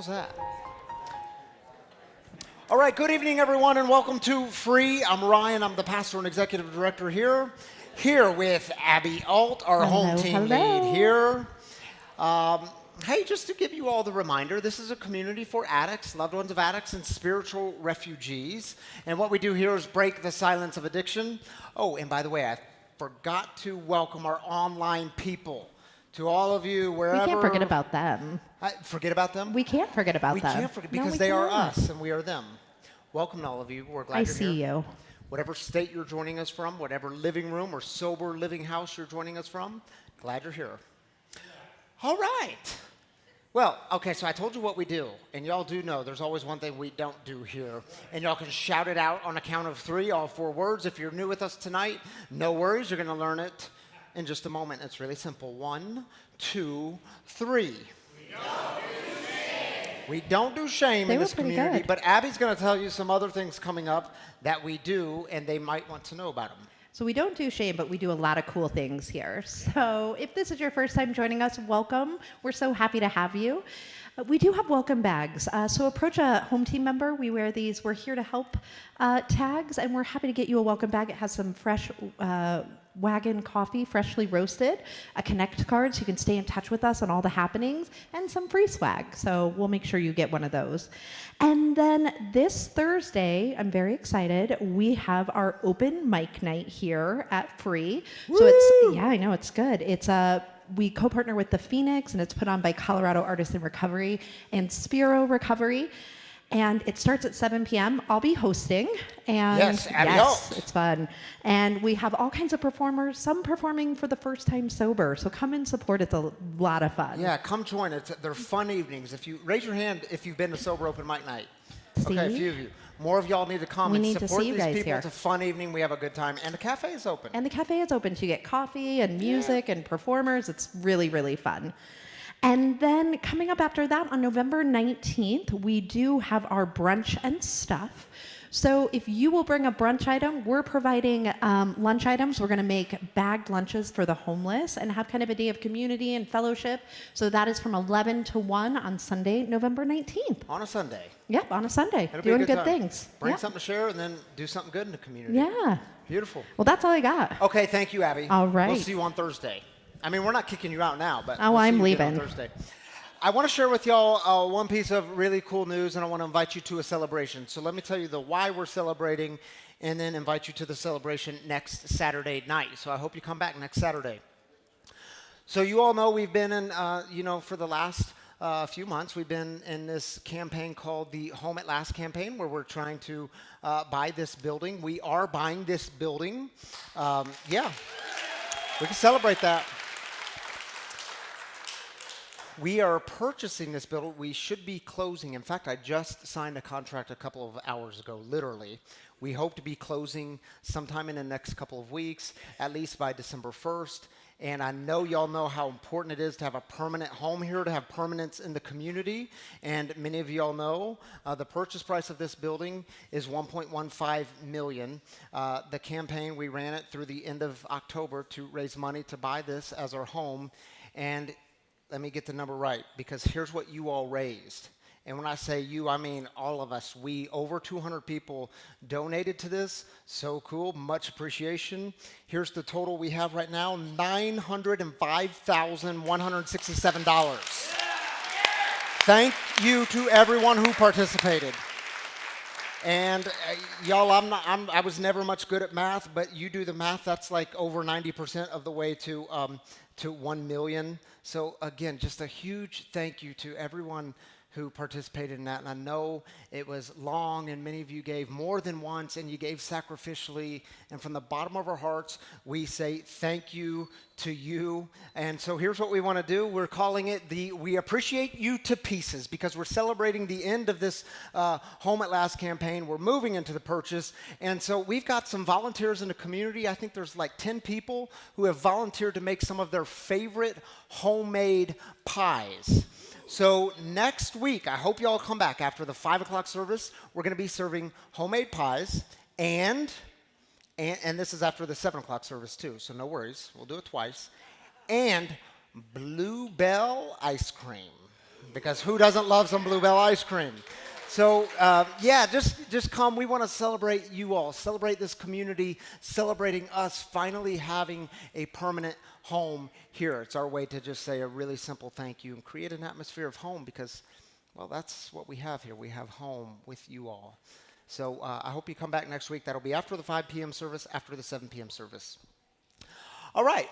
How's that? All right, good evening, everyone, and welcome to Free. I'm Ryan. I'm the pastor and executive director here. Here with Abby Alt, our home team lead here. Hey, just to give you all the reminder, this is a community for addicts, loved ones of addicts, and spiritual refugees. And what we do here is break the silence of addiction. Oh, and by the way, I forgot to welcome our online people. To all of you, wherever. We can't forget about them. Forget about them? We can't forget about them. We can't forget because they are us and we are them. Welcome to all of you. We're glad you're here. I see you. Whatever state you're joining us from, whatever living room or sober living house you're joining us from, glad you're here. All right. Well, okay, so I told you what we do, and y'all do know there's always one thing we don't do here, and y'all can shout it out on a count of 3, all 4 words. If you're new with us tonight, no worries, you're going to learn it in just a moment. It's really simple. 1, 2, 3. We don't do shame in this community, good. But Abby's going to tell you some other things coming up that we do, and they might want to know about them. So we don't do shame, but we do a lot of cool things here. So if this is your first time joining us, welcome. We're so happy to have you. We do have welcome bags. So approach a home team member. We wear these "We're here to help" tags, and we're happy to get you a welcome bag. It has some fresh wagon coffee, freshly roasted, a connect card so you can stay in touch with us on all the happenings, and some free swag. So we'll make sure you get one of those. And then this Thursday, I'm very excited, we have our open mic night here at Free. Woo! So it's, yeah, I know, it's good. It's we co-partner with the Phoenix, and it's put on by Colorado Artists in Recovery and Spiro Recovery. And it starts at 7 p.m. I'll be hosting. And yes, it's fun. And we have all kinds of performers, some performing for the first time sober. So come and support. It's a lot of fun. Yeah, come join. They're fun evenings. If you raise your hand if you've been to sober open mic night. See? Okay, a few of you. More of y'all need to come and support these people. Here. It's a fun evening. We have a good time. And the cafe is open. And the cafe is open. So you get coffee and music and performers. It's really, really fun. And then coming up after that, on November 19th, we do have our brunch and stuff. So if you will bring a brunch item, we're providing lunch items. We're going to make bagged lunches for the homeless and have kind of a day of community and fellowship. So that is from 11 to 1 on Sunday, November 19th. On a Sunday. Yep, on a Sunday. It'll doing be a good good things. Bring something to share and then do something good in the community. Yeah. Beautiful. Well, that's all I got. Okay, thank you, Abby. All right. We'll see you on Thursday. I mean, we're not kicking you out now, but I'm leaving. On Thursday. I want to share with y'all one piece of really cool news, and I want to invite you to a celebration. So let me tell you the why we're celebrating, and then invite you to the celebration next Saturday night. So I hope you come back next Saturday. So you all know we've been in, for the last few months, we've been in this campaign called the Home at Last campaign, where we're trying to buy this building. We are buying this building. Yeah, we can celebrate that. We are purchasing this building. We should be closing. In fact, I just signed a contract a couple of hours ago, literally. We hope to be closing sometime in the next couple of weeks, at least by December 1st. And I know y'all know how important it is to have a permanent home here, to have permanence in the community. And many of y'all know the purchase price of this building is $1.15 million. The campaign, we ran it through the end of October to raise money to buy this as our home. And let me get the number right, because here's what you all raised. And when I say you, I mean all of us. We, over 200 people, donated to this. So cool. Much appreciation. Here's the total we have right now, $905,167. Thank you to everyone who participated. And y'all, I was never much good at math, but you do the math. That's like over 90% of the way to 1 million. So again, just a huge thank you to everyone who participated in that. And I know it was long, and many of you gave more than once, and you gave sacrificially. And from the bottom of our hearts, we say thank you to you. And so here's what we want to do. We're calling it We Appreciate You to Pieces, because we're celebrating the end of this Home at Last campaign. We're moving into the purchase. And so we've got some volunteers in the community. I think there's like 10 people who have volunteered to make some of their favorite homemade pies. So next week, I hope you all come back after the 5 o'clock service. We're going to be serving homemade pies, and this is after the 7 o'clock service too, so no worries. We'll do it twice. And Bluebell ice cream. because who doesn't love some Bluebell ice cream? So, yeah, just come. We want to celebrate you all, celebrate this community, celebrating us finally having a permanent home here. It's our way to just say a really simple thank you and create an atmosphere of home because, well, that's what we have here. We have home with you all. So I hope you come back next week. That'll be after the 5 p.m. service, after the 7 p.m. service. All right,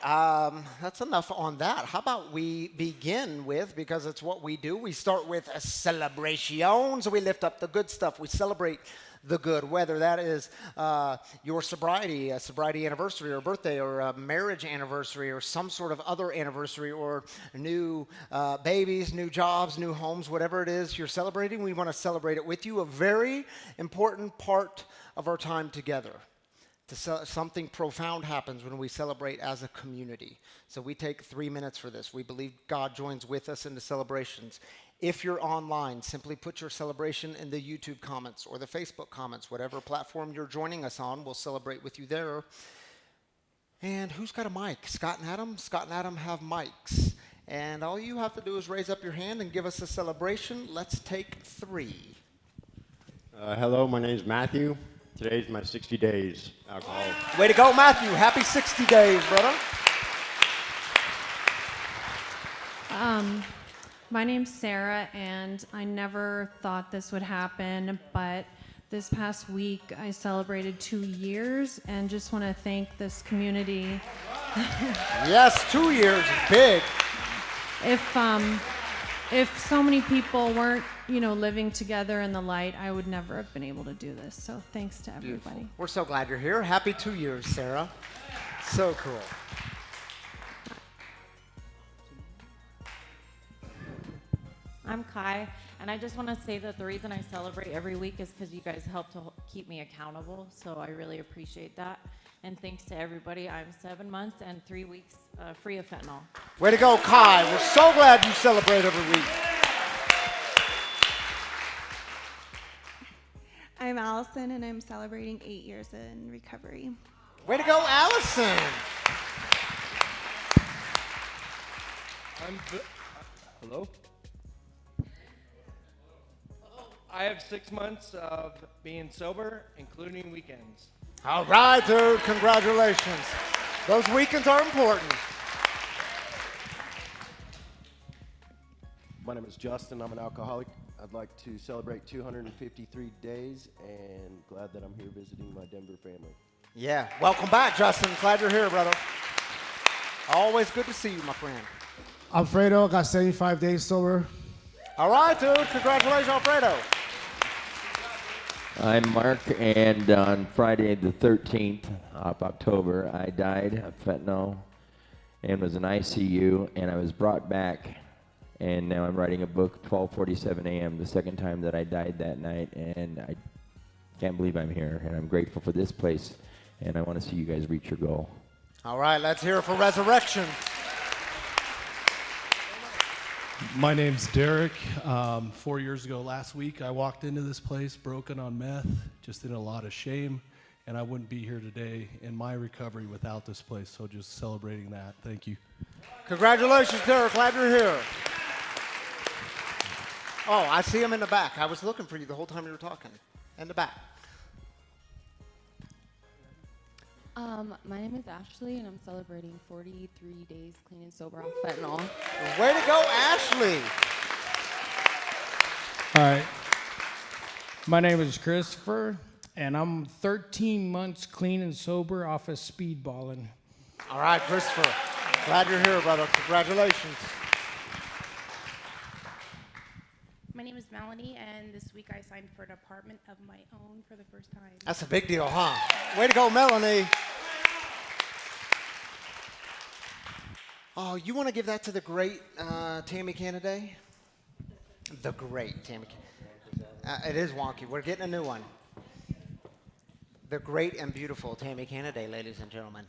that's enough on that. How about we begin with, because it's what we do, we start with a celebration. So we lift up the good stuff. We celebrate the good, whether that is your sobriety, a sobriety anniversary or birthday or a marriage anniversary or some sort of other anniversary or new babies, new jobs, new homes, whatever it is you're celebrating. We want to celebrate it with you. A very important part of our time together. Something profound happens when we celebrate as a community. So we take 3 minutes for this. We believe God joins with us in the celebrations. If you're online, simply put your celebration in the YouTube comments or the Facebook comments, whatever platform you're joining us on, we'll celebrate with you there. And who's got a mic? Scott and Adam? Scott and Adam have mics. And all you have to do is raise up your hand and give us a celebration. Let's take 3. Hello, my name is Matthew. Today's my 60 days alcohol. Way to go, Matthew. Happy 60 days, brother. My name's Sarah, and I never thought this would happen, but this past week I celebrated 2 years, and just want to thank this community. Yes, 2 years is big. If so many people weren't, living together in the light, I would never have been able to do this. So thanks to everybody. Beautiful. We're so glad you're here. Happy 2 years, Sarah. So cool. I'm Kai, and I just want to say that the reason I celebrate every week is because you guys help to keep me accountable, so I really appreciate that. And thanks to everybody. I'm 7 months and 3 weeks free of fentanyl. Way to go, Kai. We're so glad you celebrate every week. I'm Allison, and I'm celebrating 8 years in recovery. Way to go, Allison. Hello? I have 6 months of being sober, including weekends. All right, dude. Congratulations. Those weekends are important. My name is Justin. I'm an alcoholic. I'd like to celebrate 253 days and glad that I'm here visiting my Denver family. Yeah. Welcome back, Justin. Glad you're here, brother. Always good to see you, my friend. Alfredo got 75 days sober. All right, dude. Congratulations, Alfredo. I'm Mark, and on Friday the 13th of October, I died of fentanyl and was in ICU, and I was brought back, and now I'm writing a book, 12:47 a.m., the second time that I died that night, and I can't believe I'm here, and I'm grateful for this place, and I want to see you guys reach your goal. All right, let's hear it for Resurrection. My name's Derek. 4 years ago last week, I walked into this place broken on meth, just in a lot of shame, and I wouldn't be here today in my recovery without this place, so just celebrating that. Thank you. Congratulations, Derek. Glad you're here. Oh, I see him in the back. I was looking for you the whole time you were talking. In the back. My name is Ashley, and I'm celebrating 43 days clean and sober off fentanyl. Way to go, Ashley. All right. My name is Christopher, and I'm 13 months clean and sober off of speedballing. All right, Christopher. Glad you're here, brother. Congratulations. My name is Melanie, and this week I signed for an apartment of my own for the first time. That's a big deal, huh? Way to go, Melanie. Oh, you want to give that to the great Tammy Cannaday? The great Tammy Cannaday. It is wonky. We're getting a new one. The great and beautiful Tammy Cannaday, ladies and gentlemen.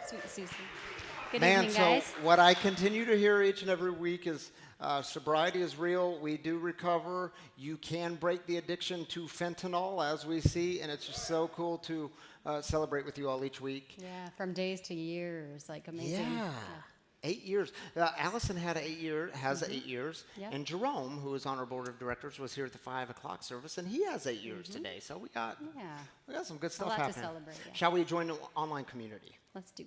Sweet Susie. Good Man, evening, so guys. what I continue to hear each and every week is sobriety is real. We do recover. You can break the addiction to fentanyl, as we see, and it's just so cool to celebrate with you all each week. Yeah, from days to years, like amazing. Yeah. 8 years. Allison had 8 years, has 8 years, Yep. and Jerome, who is on our board of directors, was here at the 5 o'clock service, and he has 8 years today. So we got some good stuff lot to happening. celebrate, yeah. Shall we join the online community? Let's do.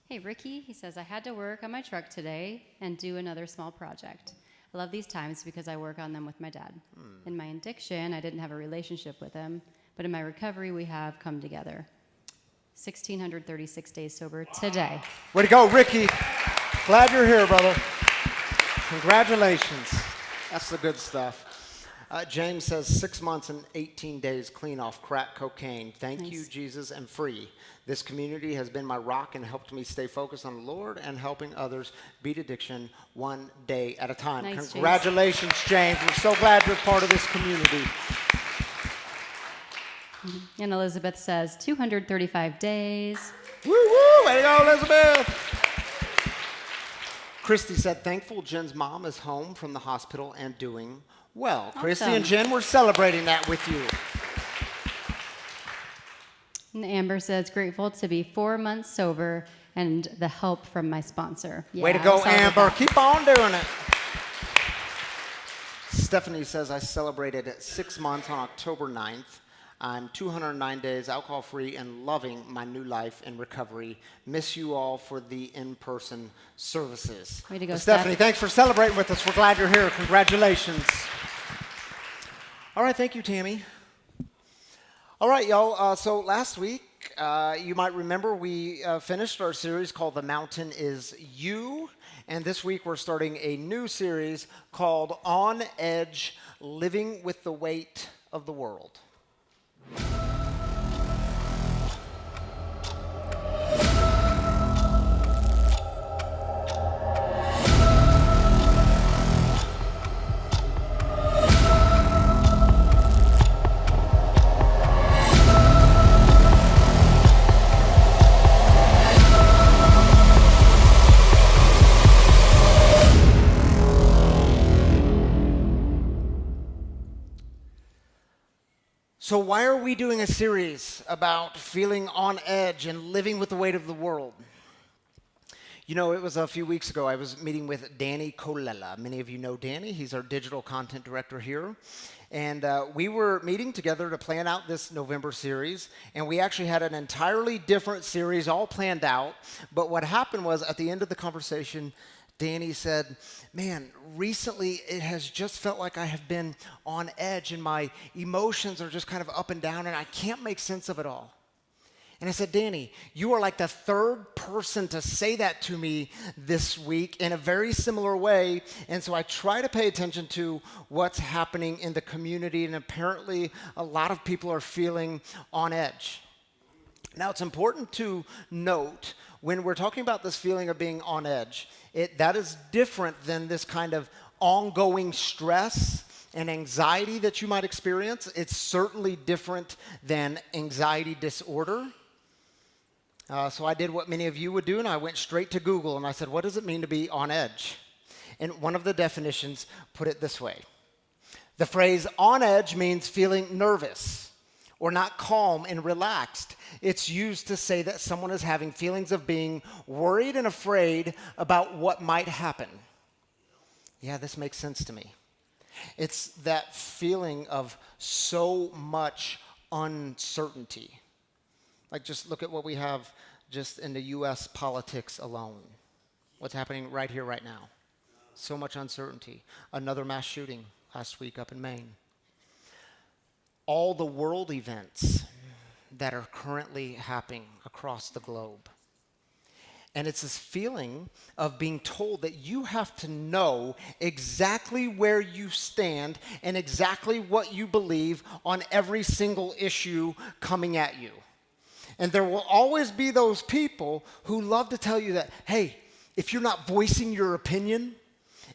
Hey, Ricky, he says, I had to work on my truck today and do another small project. I love these times because I work on them with my dad. In my addiction, I didn't have a relationship with him, but in my recovery, we have come together. 1,636 days sober today. Way to go, Ricky. Glad you're here, brother. Congratulations. That's the good stuff. James says 6 months and 18 days clean off crack cocaine. Thank you, Jesus, and free. This community has been my rock and helped me stay focused on the Lord and helping others beat addiction one day at a time. Nice, Congratulations, James. We're so glad you're part of this community. And Elizabeth says 235 days. Woo woo! Way to go, Elizabeth! Christy said, thankful Jen's mom is home from the hospital and doing well. Awesome. Christy and Jen, we're celebrating that with you. And Amber says, grateful to be 4 months sober and the help from my sponsor. Way to Yeah, go, I'm excited Amber. about that. Keep on doing it. Stephanie says, I celebrated 6 months on October 9th. I'm 209 days alcohol-free and loving my new life in recovery. Miss you all for the in-person services. Way to go, Stephanie, Steph. thanks for celebrating with us. We're glad you're here. Congratulations. All right, thank you, Tammy. All right, y'all. So last week, you might remember we finished our series called The Mountain Is You. And this week, we're starting a new series called On Edge, Living with the Weight of the World. So why are we doing a series about feeling on edge and living with the weight of the world? You know, it was a few weeks ago, I was meeting with Danny Colella. Many of you know Danny. He's our digital content director here. And we were meeting together to plan out this November series. And we actually had an entirely different series all planned out. But what happened was, at the end of the conversation, Danny said, man, recently it has just felt like I have been on edge and my emotions are just kind of up and down and I can't make sense of it all. And I said, Danny, you are like the third person to say that to me this week in a very similar way. And so I try to pay attention to what's happening in the community, and apparently a lot of people are feeling on edge. Now, it's important to note when we're talking about this feeling of being on edge, that is different than this kind of ongoing stress and anxiety that you might experience. It's certainly different than anxiety disorder. So I did what many of you would do, and I went straight to Google, and I said, what does it mean to be on edge? And one of the definitions put it this way. The phrase on edge means feeling nervous or not calm and relaxed. It's used to say that someone is having feelings of being worried and afraid about what might happen. Yeah, this makes sense to me. It's that feeling of so much uncertainty. Like, just look at what we have just in the U.S. politics alone. What's happening right here, right now. So much uncertainty. Another mass shooting last week up in Maine. All the world events that are currently happening across the globe. And it's this feeling of being told that you have to know exactly where you stand and exactly what you believe on every single issue coming at you. And there will always be those people who love to tell you that, hey, if you're not voicing your opinion,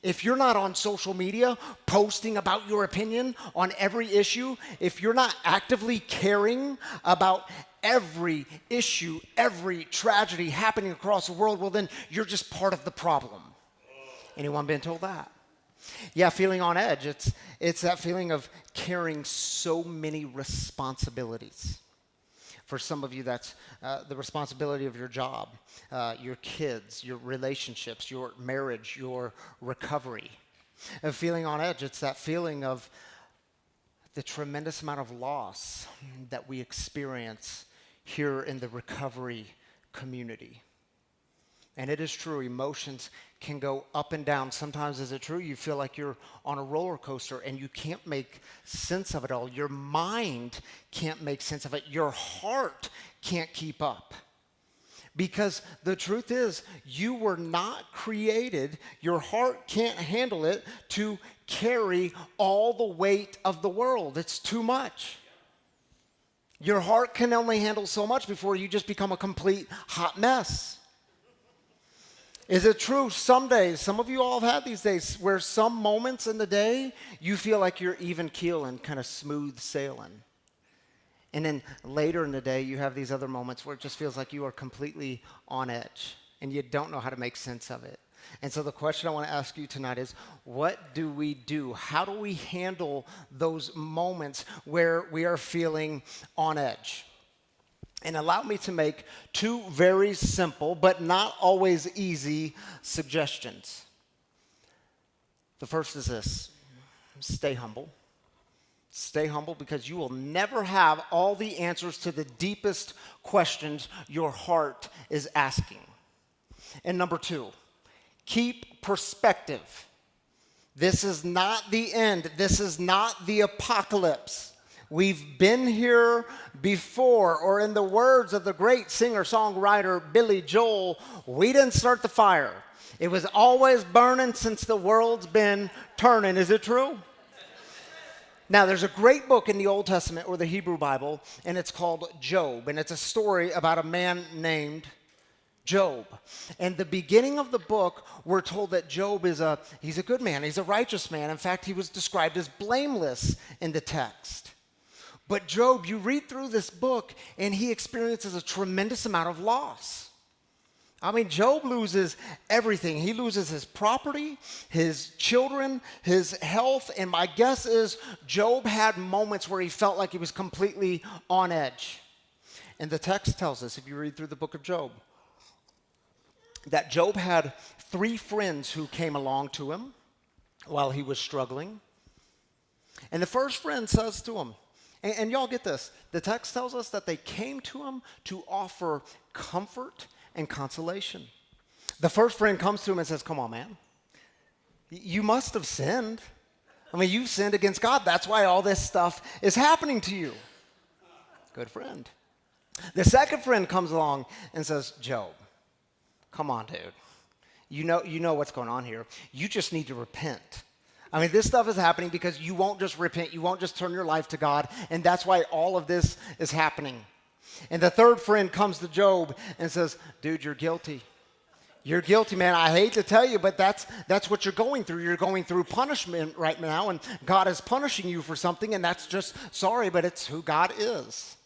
if you're not on social media posting about your opinion on every issue, if you're not actively caring about every issue, every tragedy happening across the world, well, then you're just part of the problem. Anyone been told that? Yeah, feeling on edge. It's that feeling of carrying so many responsibilities. For some of you, that's the responsibility of your job, your kids, your relationships, your marriage, your recovery. And feeling on edge, it's that feeling of the tremendous amount of loss that we experience here in the recovery community. And it is true, emotions can go up and down. Sometimes, is it true, you feel like you're on a roller coaster and you can't make sense of it all. Your mind can't make sense of it. Your heart can't keep up. Because the truth is, you were not created, your heart can't handle it, to carry all the weight of the world. It's too much. Your heart can only handle so much before you just become a complete hot mess. Is it true? Some days, some of you all have had these days where some moments in the day you feel like you're even keel and kind of smooth sailing. And then later in the day, you have these other moments where it just feels like you are completely on edge and you don't know how to make sense of it. And so the question I want to ask you tonight is, what do we do? How do we handle those moments where we are feeling on edge? And allow me to make two very simple, but not always easy, suggestions. The first is this: stay humble. Stay humble, because you will never have all the answers to the deepest questions your heart is asking. And number two, keep perspective. This is not the end. This is not the apocalypse. We've been here before, or in the words of the great singer-songwriter Billy Joel, we didn't start the fire. It was always burning since the world's been turning. Is it true? Now, there's a great book in the Old Testament, or the Hebrew Bible, and it's called Job, and it's a story about a man named Job. And the beginning of the book, we're told that Job he's a good man, he's a righteous man. In fact, he was described as blameless in the text. But Job, you read through this book, and he experiences a tremendous amount of loss. I mean, Job loses everything. He loses his property, his children, his health, and my guess is Job had moments where he felt like he was completely on edge. And the text tells us, if you read through the book of Job, that Job had 3 friends who came along to him while he was struggling. And the first friend says to him, and y'all get this, the text tells us that they came to him to offer comfort and consolation. The first friend comes to him and says, come on, man. You must have sinned. I mean, you've sinned against God. That's why all this stuff is happening to you. Good friend. The second friend comes along and says, Job, come on, dude. You know what's going on here. You just need to repent. I mean, this stuff is happening because you won't just repent. You won't just turn your life to God. And that's why all of this is happening. And the third friend comes to Job and says, dude, you're guilty. You're guilty, man. I hate to tell you, but that's what you're going through. You're going through punishment right now, and God is punishing you for something, and that's just, sorry, but it's who God is.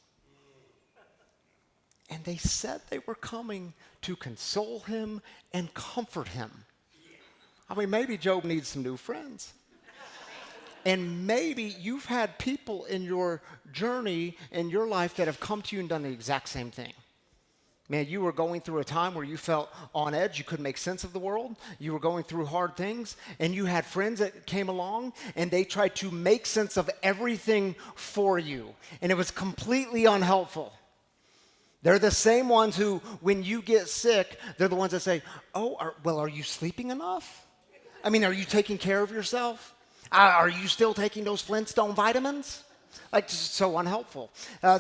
And they said they were coming to console him and comfort him. I mean, maybe Job needs some new friends. And maybe you've had people in your journey, in your life, that have come to you and done the exact same thing. Man, you were going through a time where you felt on edge. You couldn't make sense of the world. You were going through hard things. And you had friends that came along, and they tried to make sense of everything for you. And it was completely unhelpful. They're the same ones who, when you get sick, they're the ones that say, are you sleeping enough? I mean, are you taking care of yourself? Are you still taking those Flintstone vitamins? Like, so unhelpful.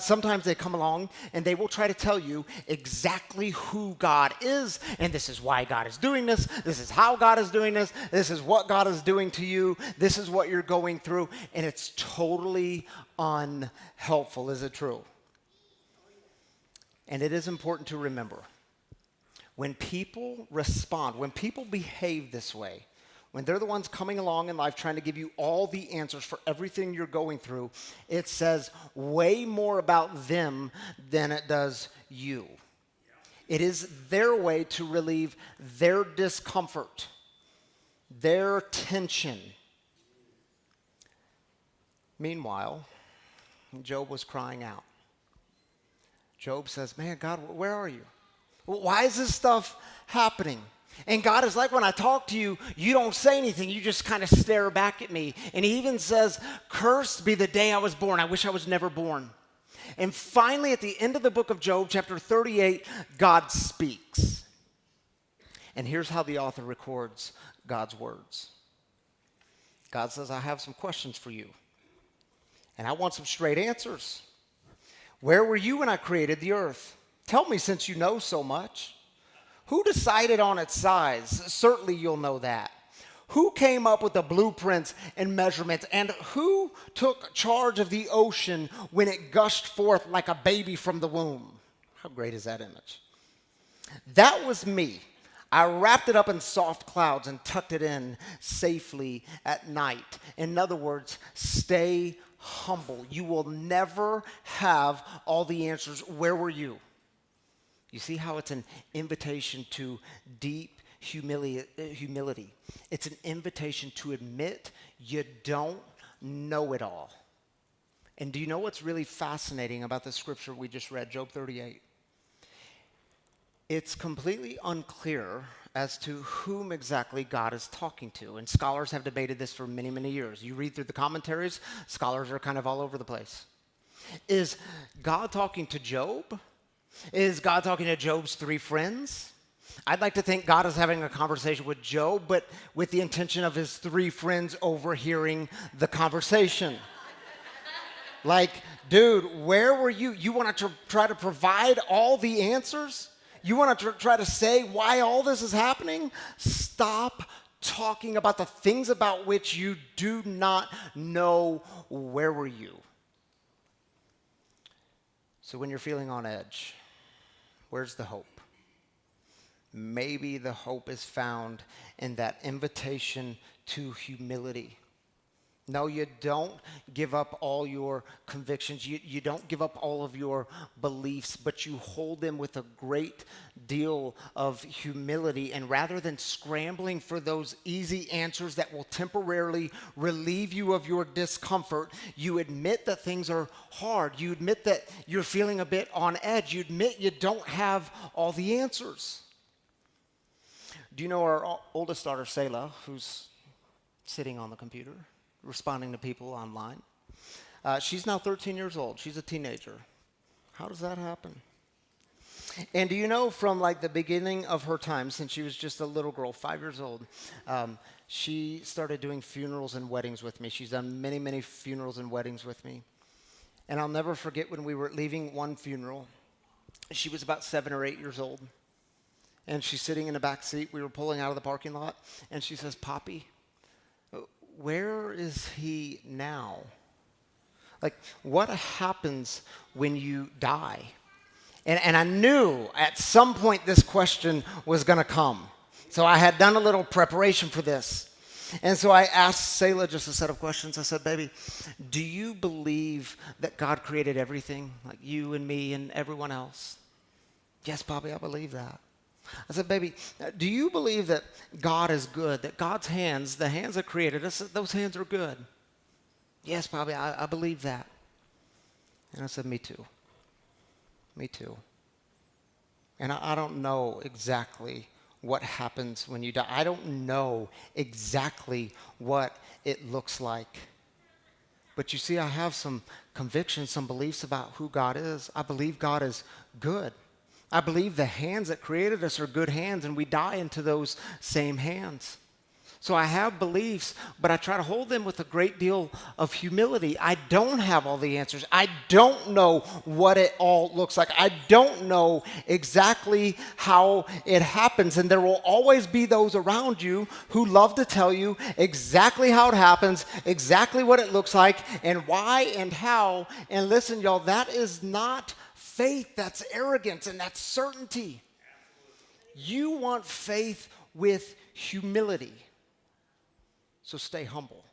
Sometimes they come along and they will try to tell you exactly who God is, and this is why God is doing this. This is how God is doing this. This is what God is doing to you. This is what you're going through, and it's totally unhelpful. Is it true? And it is important to remember, when people respond, when people behave this way, when they're the ones coming along in life trying to give you all the answers for everything you're going through, it says way more about them than it does you. It is their way to relieve their discomfort, their tension. Meanwhile, Job was crying out. Job says, man, God, where are you? Why is this stuff happening? And God is like, when I talk to you, you don't say anything. You just kind of stare back at me. And he even says, cursed be the day I was born. I wish I was never born. And finally, at the end of the book of Job, chapter 38, God speaks. And here's how the author records God's words. God says, I have some questions for you. And I want some straight answers. Where were you when I created the earth? Tell me, since you know so much. Who decided on its size? Certainly you'll know that. Who came up with the blueprints and measurements? And who took charge of the ocean when it gushed forth like a baby from the womb? How great is that image? That was me. I wrapped it up in soft clouds and tucked it in safely at night. In other words, stay humble. You will never have all the answers. Where were you? You see how it's an invitation to deep humility. It's an invitation to admit you don't know it all. And do you know what's really fascinating about the scripture we just read, Job 38? It's completely unclear as to whom exactly God is talking to. And scholars have debated this for many, many years. You read through the commentaries, scholars are kind of all over the place. Is God talking to Job? Is God talking to Job's three friends? I'd like to think God is having a conversation with Job, but with the intention of his three friends overhearing the conversation. Like, dude, where were you? You want to try to provide all the answers? You want to try to say why all this is happening? Stop talking about the things about which you do not know. Where were you? So when you're feeling on edge, where's the hope? Maybe the hope is found in that invitation to humility. No, you don't give up all your convictions. You don't give up all of your beliefs, but you hold them with a great deal of humility. And rather than scrambling for those easy answers that will temporarily relieve you of your discomfort, you admit that things are hard. You admit that you're feeling a bit on edge. You admit you don't have all the answers. Do you know our oldest daughter, Selah, who's sitting on the computer, responding to people online? She's now 13 years old. She's a teenager. How does that happen? And do you know, from like the beginning of her time, since she was just a little girl, 5 years old, she started doing funerals and weddings with me. She's done many, many funerals and weddings with me. And I'll never forget when we were leaving one funeral. She was about 7 or 8 years old. And she's sitting in the back seat. We were pulling out of the parking lot. And she says, Poppy, where is he now? Like, what happens when you die? And I knew at some point this question was going to come. So I had done a little preparation for this. And so I asked Selah just a set of questions. I said, baby, do you believe that God created everything, like you and me and everyone else? Yes, Poppy, I believe that. I said, baby, do you believe that God is good, that God's hands, the hands that created us, those hands are good? Yes, Poppy, I believe that. And I said, me too. Me too. And I don't know exactly what happens when you die. I don't know exactly what it looks like. But you see, I have some convictions, some beliefs about who God is. I believe God is good. I believe the hands that created us are good hands, and we die into those same hands. So I have beliefs, but I try to hold them with a great deal of humility. I don't have all the answers. I don't know what it all looks like. I don't know exactly how it happens. And there will always be those around you who love to tell you exactly how it happens, exactly what it looks like, and why and how. And listen, y'all, that is not faith. That's arrogance, and that's certainty. You want faith with humility. So stay humble,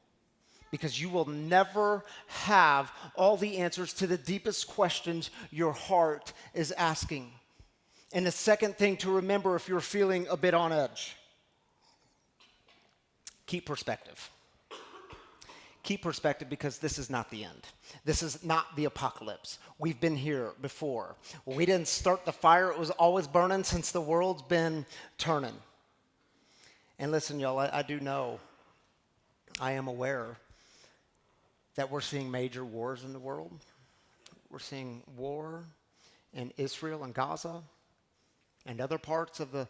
because you will never have all the answers to the deepest questions your heart is asking. And the second thing to remember if you're feeling a bit on edge, keep perspective. Keep perspective, because this is not the end. This is not the apocalypse. We've been here before. We didn't start the fire. It was always burning since the world's been turning. And listen, y'all, I do know, I am aware that we're seeing major wars in the world. We're seeing war in Israel and Gaza and other parts of the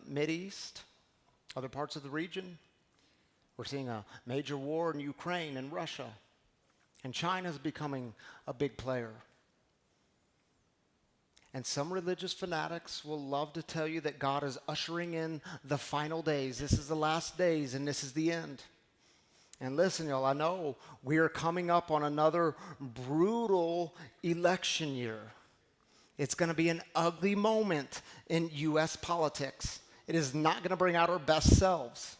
Mideast, other parts of the region. We're seeing a major war in Ukraine and Russia. And China's becoming a big player. And some religious fanatics will love to tell you that God is ushering in the final days. This is the last days and this is the end. And listen, y'all, I know we are coming up on another brutal election year. It's going to be an ugly moment in U.S. politics. It is not going to bring out our best selves.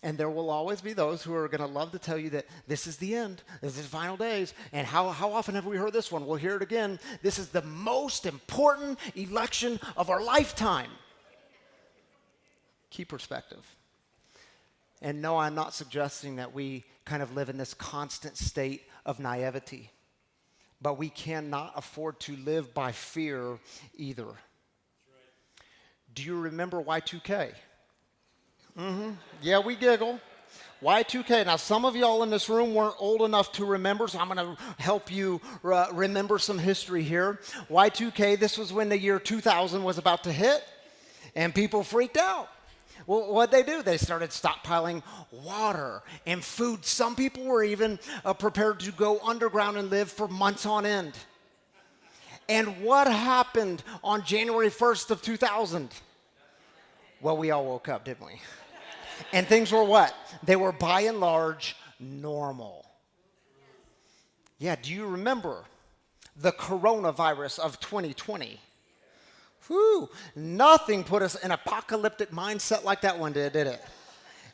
And there will always be those who are going to love to tell you that this is the end, this is the final days. And how often have we heard this one? We'll hear it again. This is the most important election of our lifetime. Keep perspective. And no, I'm not suggesting that we kind of live in this constant state of naivety. But we cannot afford to live by fear either. Do you remember Y2K? Yeah, we giggle. Y2K. Now, some of y'all in this room weren't old enough to remember, so I'm going to help you remember some history here. Y2K, this was when the year 2000 was about to hit, and people freaked out. Well, what'd they do? They started stockpiling water and food. Some people were even prepared to go underground and live for months on end. And what happened on January 1st of 2000? Well, we all woke up, didn't we? And things were what? They were by and large normal. Yeah, do you remember the coronavirus of 2020? Whew, nothing put us in apocalyptic mindset like that one did it?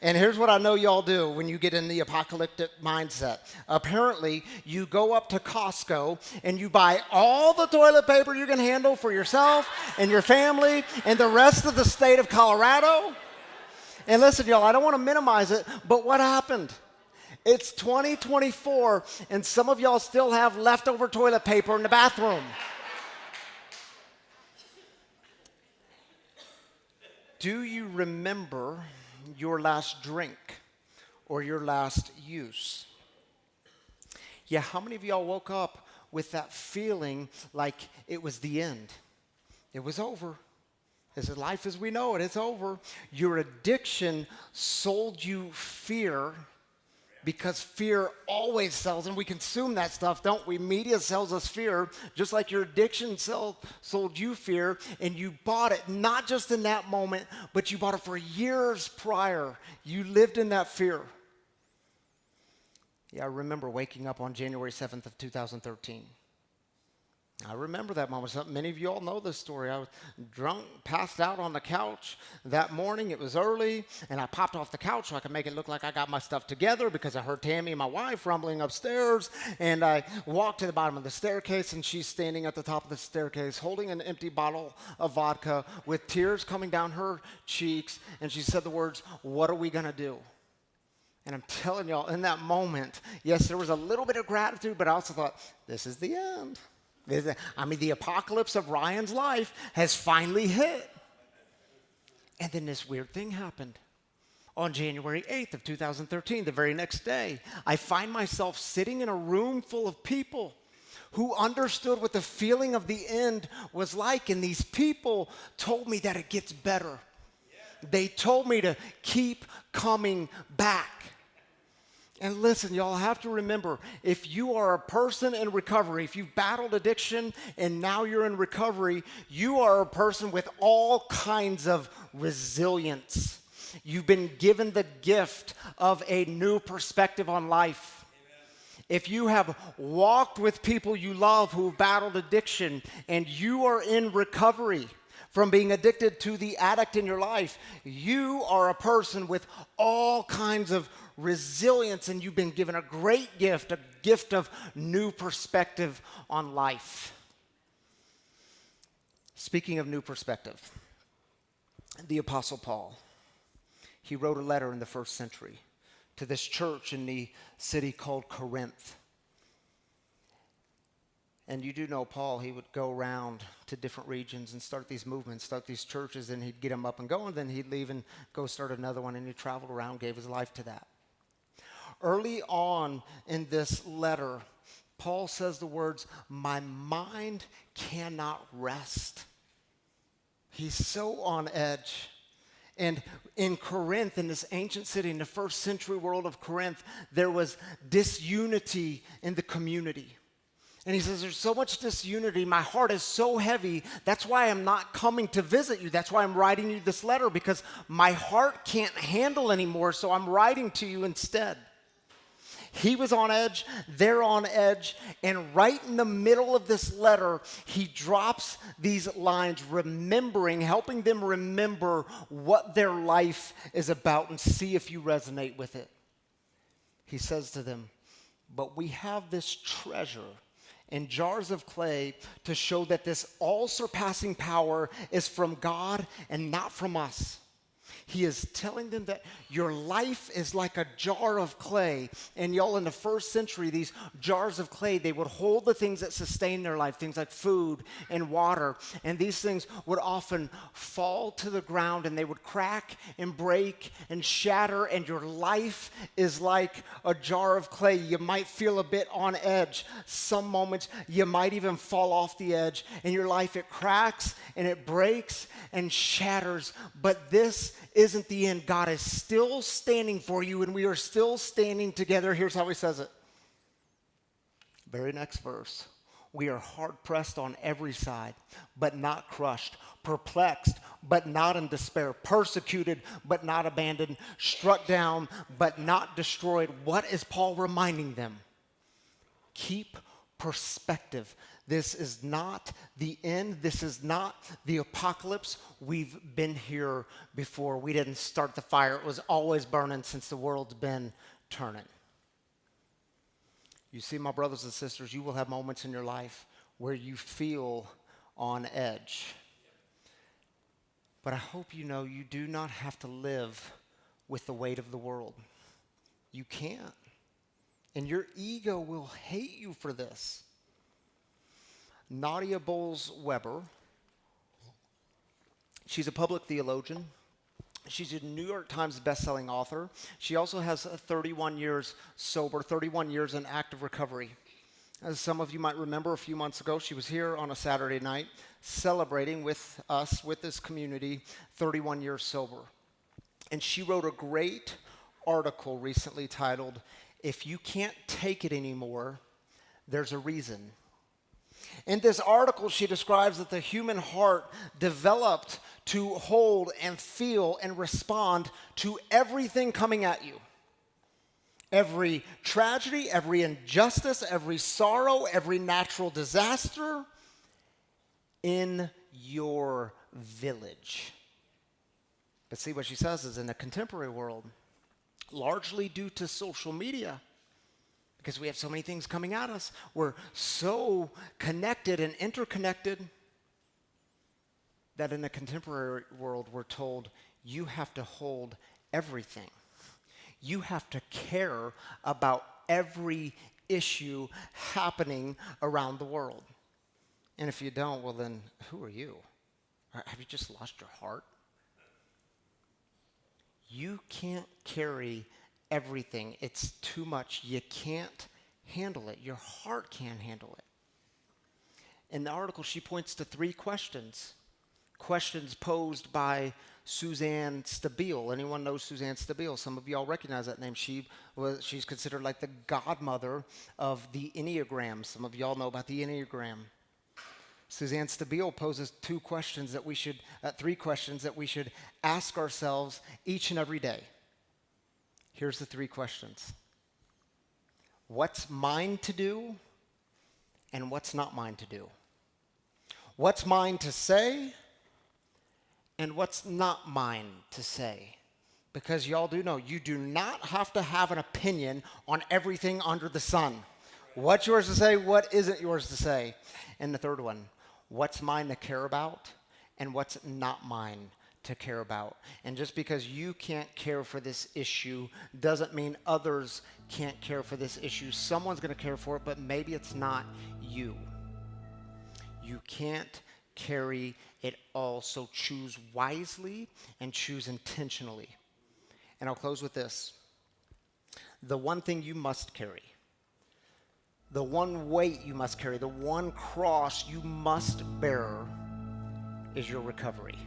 And here's what I know y'all do when you get in the apocalyptic mindset. Apparently, you go up to Costco and you buy all the toilet paper you can handle for yourself and your family and the rest of the state of Colorado. And listen, y'all, I don't want to minimize it, but what happened? It's 2024, and some of y'all still have leftover toilet paper in the bathroom. Do you remember your last drink or your last use? Yeah, how many of y'all woke up with that feeling like it was the end? It was over. This is life as we know it. It's over. Your addiction sold you fear, because fear always sells, and we consume that stuff, don't we? Media sells us fear, just like your addiction sold you fear, and you bought it not just in that moment, but you bought it for years prior. You lived in that fear. Yeah, I remember waking up on January 7th of 2013. I remember that moment. Many of you all know this story. I was drunk, passed out on the couch that morning. It was early, and I popped off the couch so I could make it look like I got my stuff together, because I heard Tammy, my wife, rumbling upstairs, and I walked to the bottom of the staircase, and she's standing at the top of the staircase holding an empty bottle of vodka with tears coming down her cheeks, and she said the words, "What are we going to do?" And I'm telling y'all, in that moment, yes, there was a little bit of gratitude, but I also thought, this is the end. The apocalypse of Ryan's life has finally hit. And then this weird thing happened. On January 8th of 2013, the very next day, I find myself sitting in a room full of people who understood what the feeling of the end was like. And these people told me that it gets better. They told me to keep coming back. And listen, y'all have to remember, if you are a person in recovery, if you've battled addiction and now you're in recovery, you are a person with all kinds of resilience. You've been given the gift of a new perspective on life. If you have walked with people you love who've battled addiction and you are in recovery from being addicted to the addict in your life, you are a person with all kinds of resilience, and you've been given a great gift, a gift of new perspective on life. Speaking of new perspective, the Apostle Paul, he wrote a letter in the first century to this church in the city called Corinth. And you do know Paul, he would go around to different regions and start these movements, start these churches, and he'd get them up and going, then he'd leave and go start another one, and he traveled around, gave his life to that. Early on in this letter, Paul says the words, "My mind cannot rest." He's so on edge. And in Corinth, in this ancient city, in the first century world of Corinth, there was disunity in the community. And he says, there's so much disunity. My heart is so heavy. That's why I'm not coming to visit you. That's why I'm writing you this letter, because my heart can't handle anymore, so I'm writing to you instead. He was on edge, they're on edge, and right in the middle of this letter, he drops these lines, helping them remember what their life is about and see if you resonate with it. He says to them, "But we have this treasure in jars of clay to show that this all-surpassing power is from God and not from us." He is telling them that your life is like a jar of clay. And y'all, in the first century, these jars of clay, they would hold the things that sustain their life, things like food and water. And these things would often fall to the ground, and they would crack and break and shatter. And your life is like a jar of clay. You might feel a bit on edge. Some moments, you might even fall off the edge. In your life, it cracks and it breaks and shatters. But this isn't the end. God is still standing for you, and we are still standing together. Here's how he says it. Very next verse. "We are hard-pressed on every side, but not crushed, perplexed, but not in despair, persecuted, but not abandoned, struck down, but not destroyed." What is Paul reminding them? Keep perspective. This is not the end. This is not the apocalypse. We've been here before. We didn't start the fire. It was always burning since the world's been turning. You see, my brothers and sisters, you will have moments in your life where you feel on edge. But I hope you know you do not have to live with the weight of the world. You can't. And your ego will hate you for this. Nadia Bowles-Weber, she's a public theologian. She's a New York Times bestselling author. She also has 31 years sober, 31 years in active recovery. As some of you might remember, a few months ago, she was here on a Saturday night celebrating with us, with this community, 31 years sober. And she wrote a great article recently titled, "If You Can't Take It Anymore, There's a Reason." In this article, she describes that the human heart developed to hold and feel and respond to everything coming at you. Every tragedy, every injustice, every sorrow, every natural disaster in your village. But see, what she says is in the contemporary world, largely due to social media, because we have so many things coming at us, we're so connected and interconnected that in the contemporary world, we're told you have to hold everything. You have to care about every issue happening around the world. And if you don't, well then, who are you? Or have you just lost your heart? You can't carry everything. It's too much. You can't handle it. Your heart can't handle it. In the article, she points to 3 questions. Questions posed by Suzanne Stabile. Anyone know Suzanne Stabile? Some of y'all recognize that name. She's considered like the godmother of the Enneagram. Some of y'all know about the Enneagram. Suzanne Stabile poses 3 questions that we should ask ourselves each and every day. Here's the 3 questions. What's mine to do and what's not mine to do? What's mine to say and what's not mine to say? Because y'all do know, you do not have to have an opinion on everything under the sun. What's yours to say, what isn't yours to say? And the third one, what's mine to care about and what's not mine to care about. And just because you can't care for this issue doesn't mean others can't care for this issue. Someone's going to care for it, but maybe it's not you. You can't carry it all, so choose wisely and choose intentionally. And I'll close with this. The one thing you must carry, the one weight you must carry, the one cross you must bear is your recovery.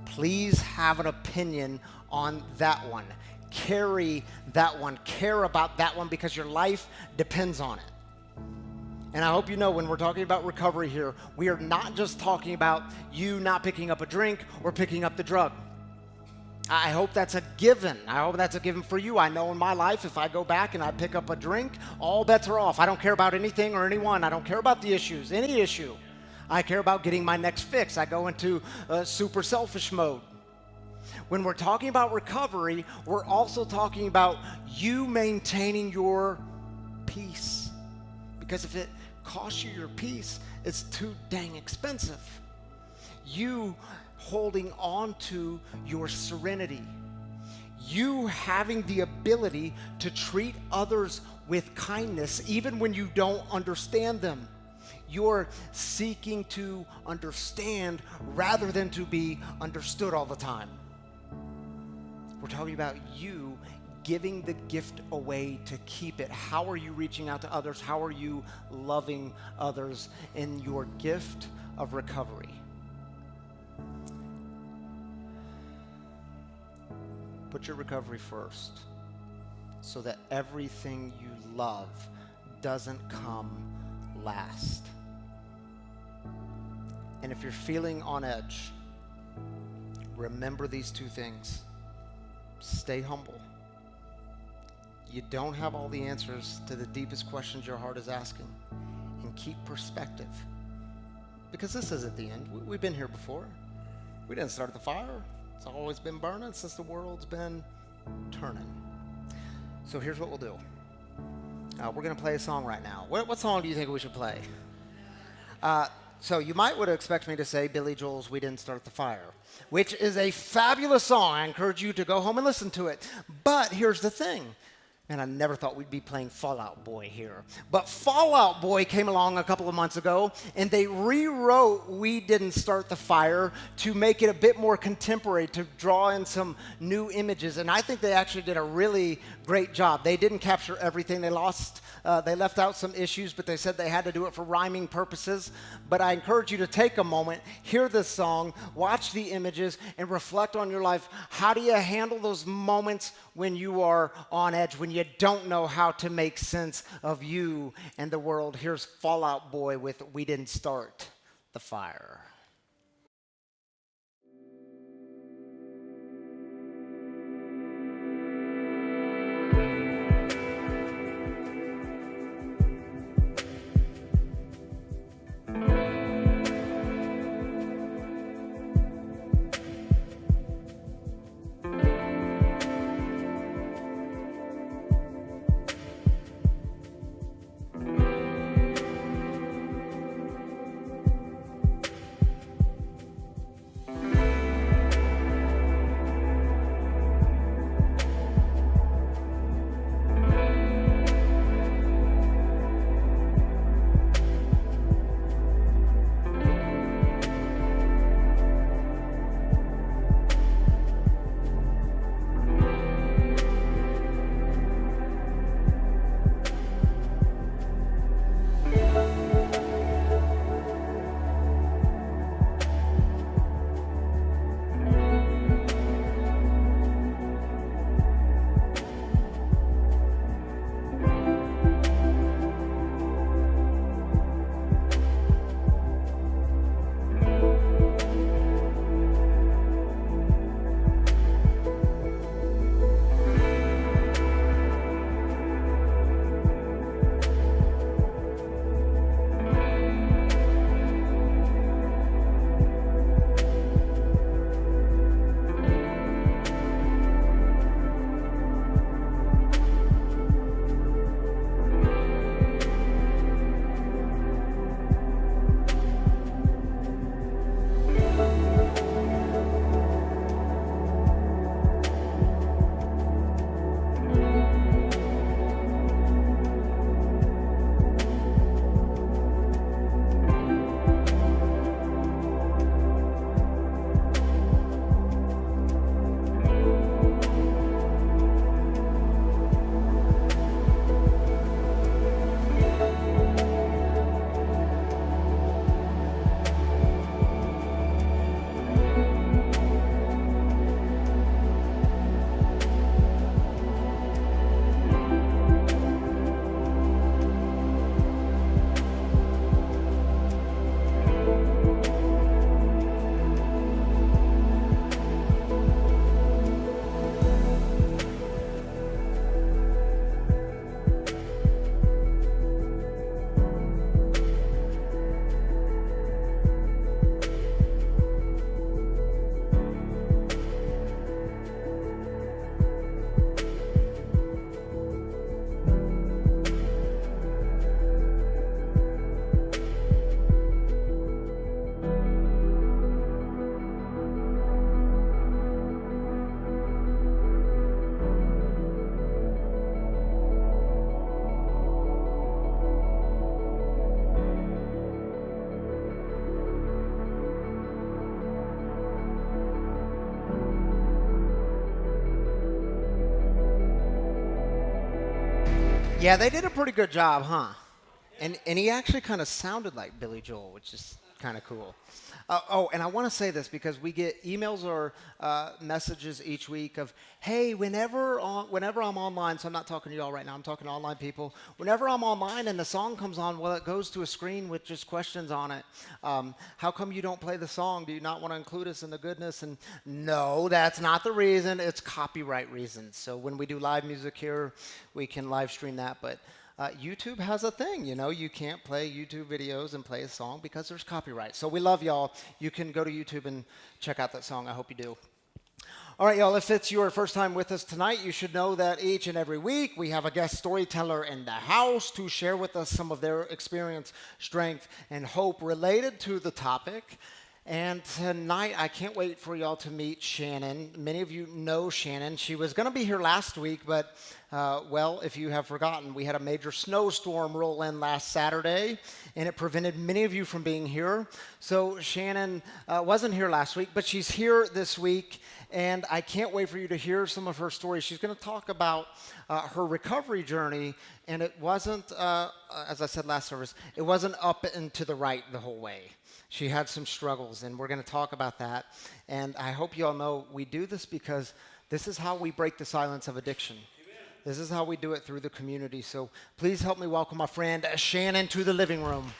Please have an opinion on that one. Carry that one. Care about that one because your life depends on it. And I hope you know when we're talking about recovery here, we are not just talking about you not picking up a drink or picking up the drug. I hope that's a given. I hope that's a given for you. I know in my life, if I go back and I pick up a drink, all bets are off. I don't care about anything or anyone. I don't care about the issues, any issue. I care about getting my next fix. I go into super selfish mode. When we're talking about recovery, we're also talking about you maintaining your peace. Because if it costs you your peace, it's too dang expensive. You holding on to your serenity. You having the ability to treat others with kindness even when you don't understand them. You're seeking to understand rather than to be understood all the time. We're talking about you giving the gift away to keep it. How are you reaching out to others? How are you loving others in your gift of recovery? Put your recovery first so that everything you love doesn't come last. And if you're feeling on edge, remember these two things. Stay humble. You don't have all the answers to the deepest questions your heart is asking. And keep perspective. Because this isn't the end. We've been here before. We didn't start the fire. It's always been burning since the world's been turning. So here's what we'll do. We're going to play a song right now. What song do you think we should play? So you might would expect me to say Billy Joel's We Didn't Start the Fire, which is a fabulous song. I encourage you to go home and listen to it. But here's the thing. Man, I never thought we'd be playing Fall Out Boy here. But Fall Out Boy came along a couple of months ago, and they rewrote We Didn't Start the Fire to make it a bit more contemporary, to draw in some new images. And I think they actually did a really great job. They didn't capture everything. They left out some issues, but they said they had to do it for rhyming purposes. But I encourage you to take a moment, hear this song, watch the images, and reflect on your life. How do you handle those moments when you are on edge, when you don't know how to make sense of you and the world? Here's Fall Out Boy with We Didn't Start the Fire. Yeah, they did a pretty good job, huh? And he actually kind of sounded like Billy Joel, which is kind of cool. Oh, and I want to say this because we get emails or messages each week of, hey, whenever I'm online, so I'm not talking to y'all right now, I'm talking to online people. Whenever I'm online and the song comes on, well, it goes to a screen with just questions on it. How come you don't play the song? Do you not want to include us in the goodness? And no, that's not the reason. It's copyright reasons. So when we do live music here, we can live stream that, but YouTube has a thing, you know, you can't play YouTube videos and play a song because there's copyright. So we love y'all. You can go to YouTube and check out that song. I hope you do. All right, y'all, if it's your first time with us tonight, you should know that each and every week we have a guest storyteller in the house to share with us some of their experience, strength, and hope related to the topic. And tonight, I can't wait for y'all to meet Shannon. Many of you know Shannon. She was going to be here last week, but, well, if you have forgotten, we had a major snowstorm roll in last Saturday, and it prevented many of you from being here. So Shannon wasn't here last week, but she's here this week, and I can't wait for you to hear some of her stories. She's going to talk about her recovery journey, and it wasn't, as I said last service, it wasn't up and to the right the whole way. She had some struggles, and we're going to talk about that. And I hope you all know we do this because this is how we break the silence of addiction. This is how we do it through the community. So please help me welcome my friend Shannon to the living room.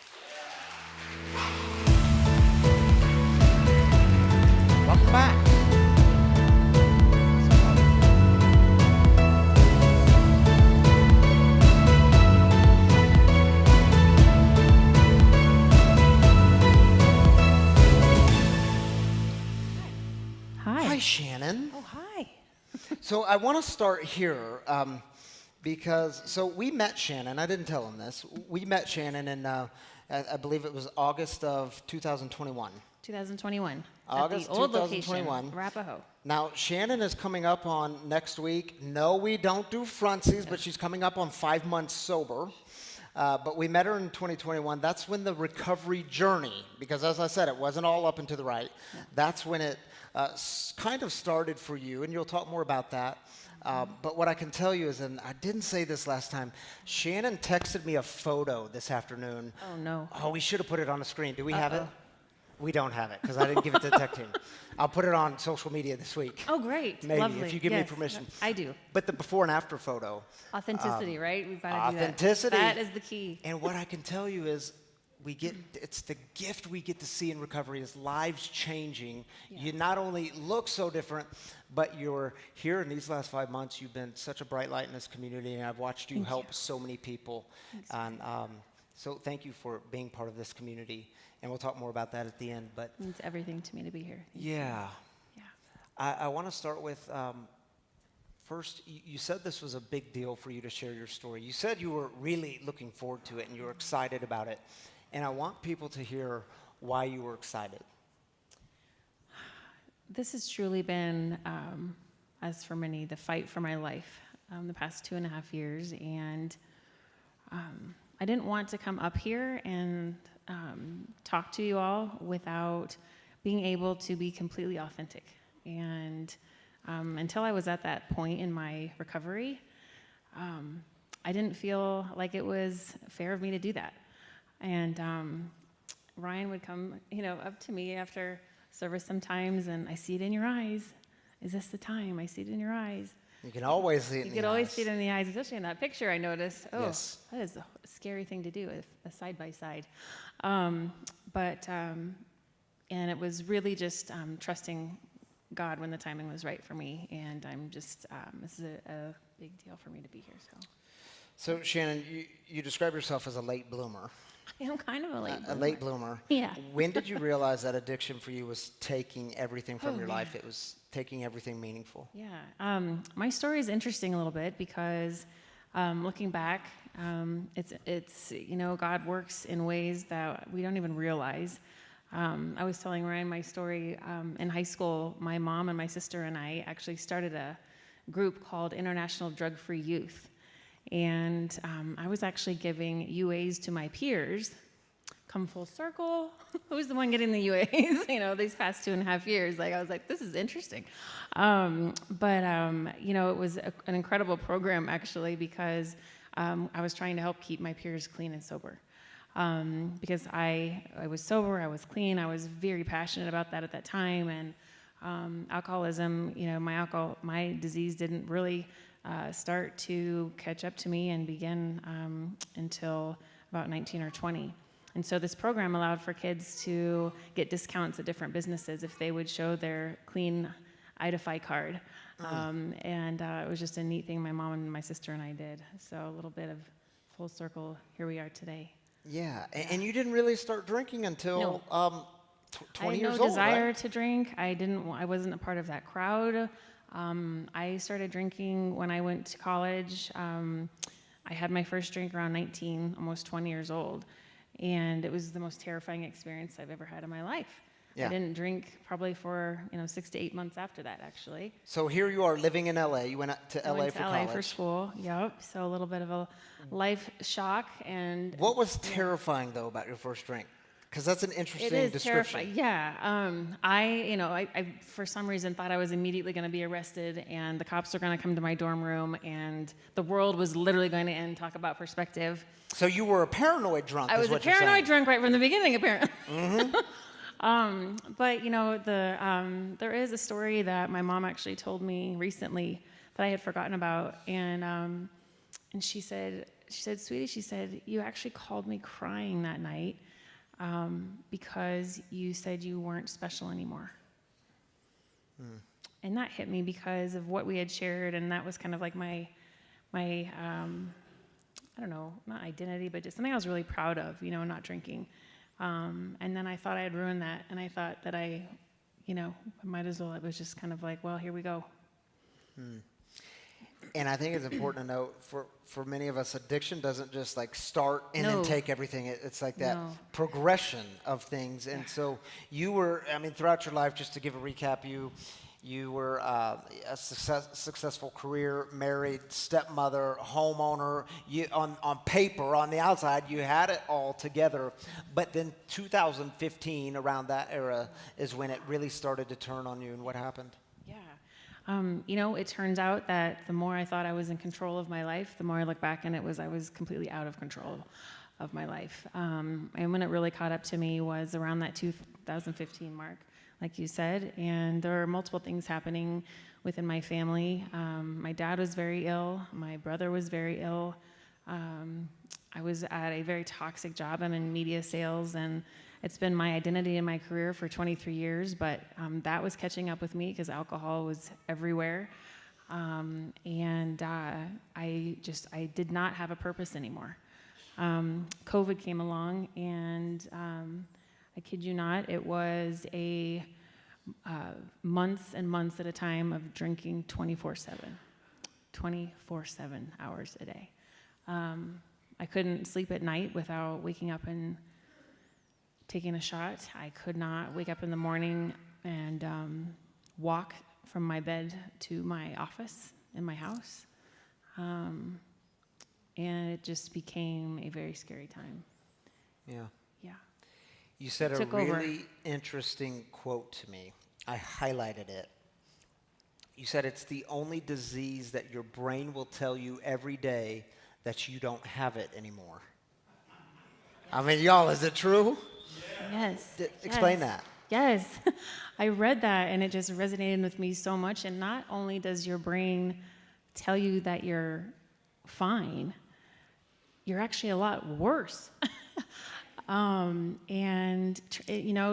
Welcome back. Hi, Shannon. Oh, hi. So I want to start here because, so we met Shannon. I didn't tell him this. We met Shannon in, I believe it was August of 2021. 2021. August at the old 2021. location, Arapahoe. Now, Shannon is coming up on next week. No, we don't do frontsies, but she's coming up on 5 months sober. But we met her in 2021. That's when the recovery journey, because as I said, it wasn't all up and to the right. Yeah. That's when it kind of started for you, and you'll talk more about that. But what I can tell you is, and I didn't say this last time, Shannon texted me a photo this afternoon. Oh, no. Oh, we should have put it on the screen. Do we have it? We don't have it because I didn't give it to the tech team. I'll put it on social media this week. Oh, great. Maybe, Lovely. if you give me permission. I do. But the before and after photo. Authenticity, right? We've got to do that. Authenticity. That is the key. And what I can tell you is it's the gift we get to see in recovery is lives changing. Yeah. You not only look so different, but you're here in these last 5 months. You've been such a bright light in this community, and I've watched you help so many people. And so thank you for being part of this community. And we'll talk more about that at the end. But it's everything to me to be here. Yeah. I want to start with, first, you said this was a big deal for you to share your story. You said you were really looking forward to it and you were excited about it. And I want people to hear why you were excited. This has truly been, as for many, the fight for my life the past 2.5 years. And I didn't want to come up here and talk to you all without being able to be completely authentic. And until I was at that point in my recovery, I didn't feel like it was fair of me to do that. And Ryan would come, up to me after service sometimes, and I see it in your eyes. Is this the time? I see it in your eyes. You can always see it in the eyes. You can always see it in the eyes, especially in that picture I noticed. Oh, yes. That is a scary thing to do, a side-by-side. And it was really just trusting God when the timing was right for me. And I'm just, this is a big deal for me to be here. So Shannon, you describe yourself as a late bloomer. I am kind of a late bloomer. A late bloomer. Yeah. When did you realize that addiction for you was taking everything from your life? It was taking everything meaningful. Yeah. My story is interesting a little bit because looking back, it's God works in ways that we don't even realize. I was telling Ryan my story in high school. My mom and my sister and I actually started a group called International Drug-Free Youth. And I was actually giving UAs to my peers. Come full circle. Who's the one getting the UAs? These past 2.5 years. I was like, this is interesting. But it was an incredible program, actually, because I was trying to help keep my peers clean and sober. Because I was sober, I was clean, I was very passionate about that at that time, and alcoholism, my disease didn't really start to catch up to me and begin until about 19 or 20. And so this program allowed for kids to get discounts at different businesses if they would show their clean Idify card. And it was just a neat thing my mom and my sister and I did. So a little bit of full circle, here we are today. Yeah, and you didn't really start drinking until 20 years old, I had no desire to drink. I wasn't a part of that crowd. I started drinking when I went to college. I had my first drink around 19, almost 20 years old. And it was the most terrifying experience I've ever had in my life. Yeah. I didn't drink probably for 6 to 8 months after that, actually. So here you are living in LA. You went to LA for college. LA for school. Yep. So a little bit of a life shock. And what was terrifying though about your first drink? Because that's an interesting description. Terrifying. Yeah. I for some reason thought I was immediately going to be arrested, and the cops were going to come to my dorm room, and the world was literally going to end. Talk about perspective. So you were a paranoid drunk. I was a paranoid drunk right from the beginning, apparently. Mm-hmm. But there is a story that my mom actually told me recently that I had forgotten about, and she said, sweetie, she said, you actually called me crying that night because you said you weren't special anymore. And that hit me because of what we had shared, and that was kind of like my I don't know, not identity, but just something I was really proud of, not drinking. And then I thought I had ruined that, and I thought that I might as well. It was just kind of like, well, here we go. And I think it's important to note, for many of us, addiction doesn't just like start and then take everything. It's like that progression of things. And so you were, throughout your life, just to give a recap, you were a successful career, married, stepmother, homeowner. On paper, on the outside, you had it all together. But then 2015, around that era, is when it really started to turn on you. And what happened? It turns out that the more I thought I was in control of my life, the more I look back and I was completely out of control of my life. And when it really caught up to me was around that 2015 mark, like you said. And there were multiple things happening within my family. My dad was very ill. My brother was very ill. I was at a very toxic job. I'm in media sales, and it's been my identity in my career for 23 years, but that was catching up with me because alcohol was everywhere. And I did not have a purpose anymore. COVID came along, and I kid you not, it was a months and months at a time of drinking 24/7 hours a day. I couldn't sleep at night without waking up and taking a shot. I could not wake up in the morning and walk from my bed to my office in my house. And it just became a very scary time. Yeah. Yeah. You said a really interesting quote to me. I highlighted it. You said it's the only disease that your brain will tell you every day that you don't have it anymore. Y'all, is it true? Yes. Explain that. Yes. I read that, and it just resonated with me so much. And not only does your brain tell you that you're fine, you're actually a lot worse.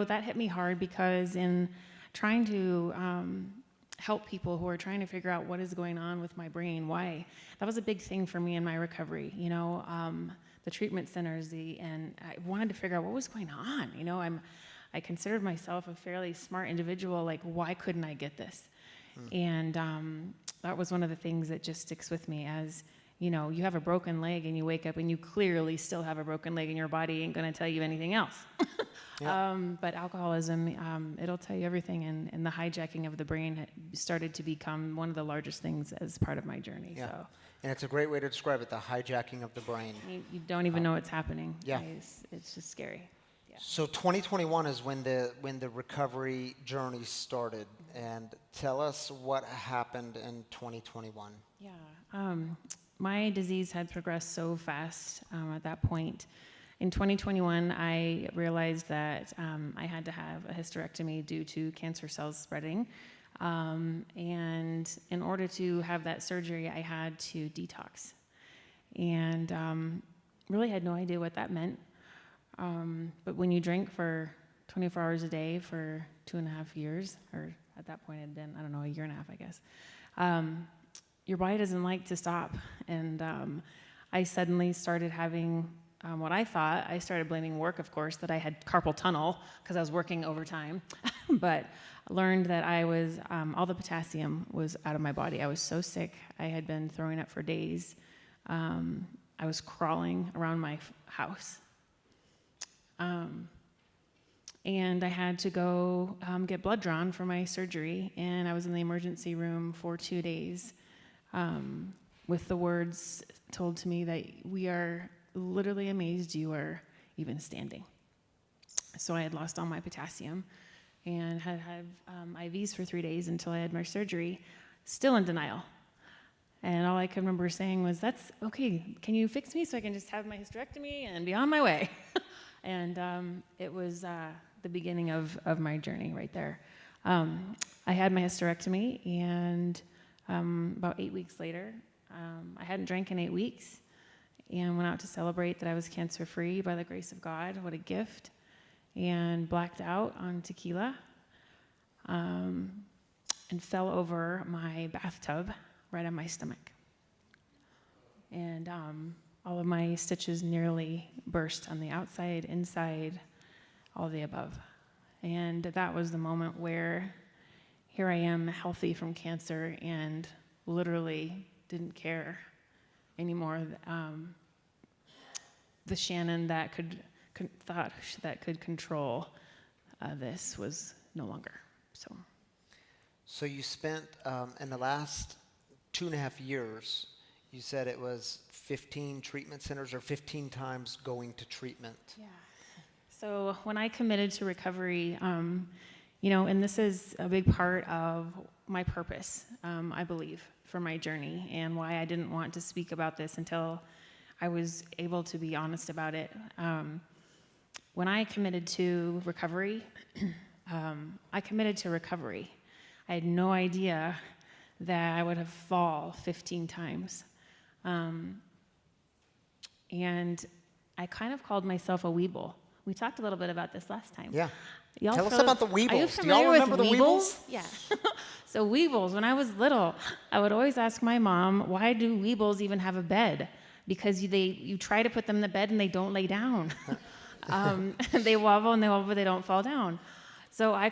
That hit me hard because in trying to help people who are trying to figure out what is going on with my brain, why, that was a big thing for me in my recovery. The treatment centers, and I wanted to figure out what was going on. I considered myself a fairly smart individual. Like, why couldn't I get this? And that was one of the things that just sticks with me as, you have a broken leg and you wake up and you clearly still have a broken leg and your body ain't going to tell you anything else. But alcoholism, it'll tell you everything. And the hijacking of the brain started to become one of the largest things as part of my journey. Yeah. So. And it's a great way to describe it, the hijacking of the brain. You don't even know what's happening. Yeah. It's just scary. Yeah. So 2021 is when the recovery journey started. And tell us what happened in 2021. Yeah. my disease had progressed so fast at that point. In 2021, I realized that I had to have a hysterectomy due to cancer cells spreading. And in order to have that surgery, I had to detox. And really had no idea what that meant. But when you drink for 24 hours a day for 2.5 years, or at that point it had been, I don't know, 1.5 years, I guess, your body doesn't like to stop. And I suddenly started having what I thought, I started blaming work, of course, that I had carpal tunnel because I was working overtime. But learned that I was, all the potassium was out of my body. I was so sick. I had been throwing up for days. I was crawling around my house. And I had to go get blood drawn for my surgery, and I was in the emergency room for 2 days with the words told to me that we are literally amazed you are even standing. So I had lost all my potassium and had IVs for 3 days until I had my surgery, still in denial. And all I could remember saying was, that's okay, can you fix me so I can just have my hysterectomy and be on my way? And it was the beginning of my journey right there. I had my hysterectomy, and about 8 weeks later, I hadn't drank in 8 weeks, and went out to celebrate that I was cancer-free by the grace of God. What a gift. And blacked out on tequila, and fell over my bathtub right on my stomach. And all of my stitches nearly burst on the outside, inside, all of the above. And that was the moment where here I am, healthy from cancer, and literally didn't care anymore. The Shannon that thought that could control this was no longer. So you spent in the last 2.5 years, you said it was 15 treatment centers or 15 times going to treatment. Yeah. So when I committed to recovery, and this is a big part of my purpose, I believe, for my journey, and why I didn't want to speak about this until I was able to be honest about it. When I committed to recovery, I had no idea that I would have fall 15 times. And I kind of called myself a weeble. We talked a little bit about this last time. Yeah. Y'all Tell us about the Are you Weebles. Do y'all familiar remember the with Weebles? Yeah. So Weebles, when I was little, I would always ask my mom, why do Weebles even have a bed? Because you try to put them in the bed and they don't lay down. They wobble and they wobble, but they don't fall down. So I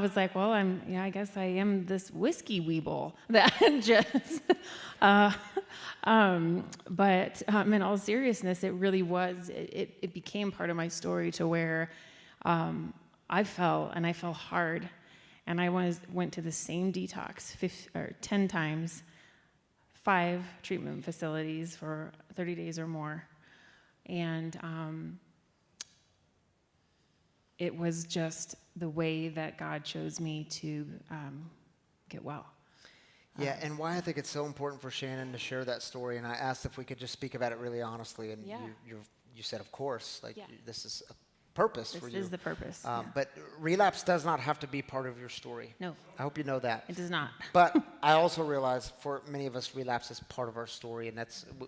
was like, well, I guess I am this whiskey weeble that just, but in all seriousness, it really was, it became part of my story to where I fell hard, and I went to the same detox 10 times, 5 treatment facilities for 30 days or more, and it was just the way that God chose me to get well. Yeah, and why I think it's so important for Shannon to share that story, and I asked if we could just speak about it really honestly, and you said, of course, this is a purpose for you. This is the purpose. But relapse does not have to be part of your story. No. I hope you know that. It does not. But I also realize for many of us, relapse is part of our story, and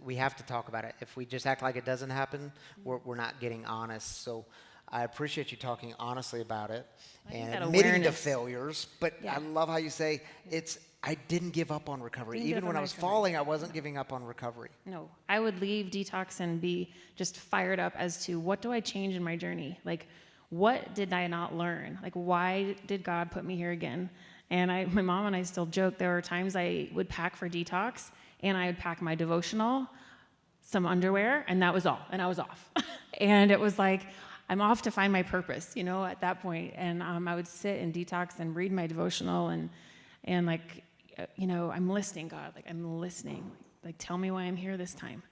we have to talk about it. If we just act like it doesn't happen, we're not getting honest. So I appreciate you talking honestly about it and admitting to failures. But I love how you say I didn't give up on recovery. Even when I was falling, I wasn't giving up on recovery. No, I would leave detox and be just fired up as to what do I change in my journey? Like, what did I not learn? Like, why did God put me here again? And my mom and I still joke, there were times I would pack for detox, and I would pack my devotional, some underwear, and that was all, and I was off. And it was like, I'm off to find my purpose, at that point. And I would sit in detox and read my devotional and like, I'm listening, God. Like, I'm listening. Like, tell me why I'm here this time.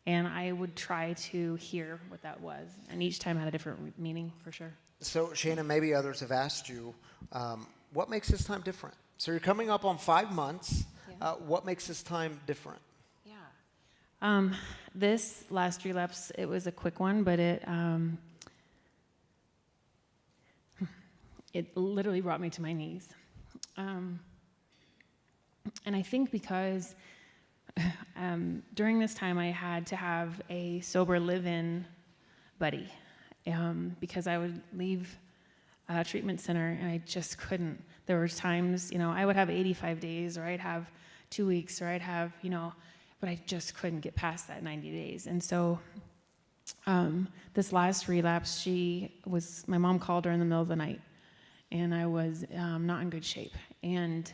And I would try to hear what that was. And each time had a different meaning, for sure. So, Shannon, maybe others have asked you, what makes this time different? So you're coming up on 5 months. Yeah. What makes this time different? Yeah. This last relapse, it was a quick one, but it literally brought me to my knees. And I think because during this time I had to have a sober live-in buddy, because I would leave a treatment center and I just couldn't. There were times, I would have 85 days, or I'd have 2 weeks, or I'd have, but I just couldn't get past that 90 days. And so this last relapse, my mom called her in the middle of the night, and I was not in good shape. And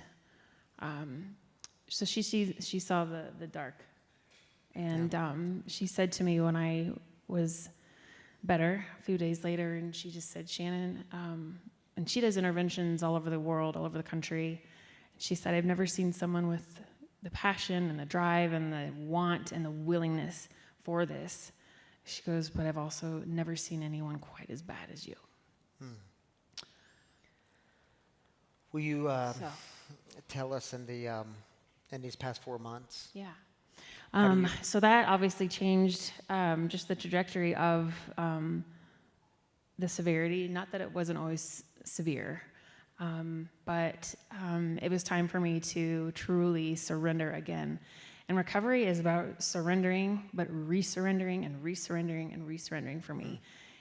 so she saw the dark. And she said to me when I was better, a few days later, and she just said, Shannon, and she does interventions all over the world, all over the country. She said, I've never seen someone with the passion and the drive and the want and the willingness for this. She goes, but I've also never seen anyone quite as bad as you. Will you tell us in these past 4 months? Yeah. So that obviously changed just the trajectory of the severity. Not that it wasn't always severe, but it was time for me to truly surrender again. And recovery is about surrendering, but resurrendering and resurrendering and resurrendering for me.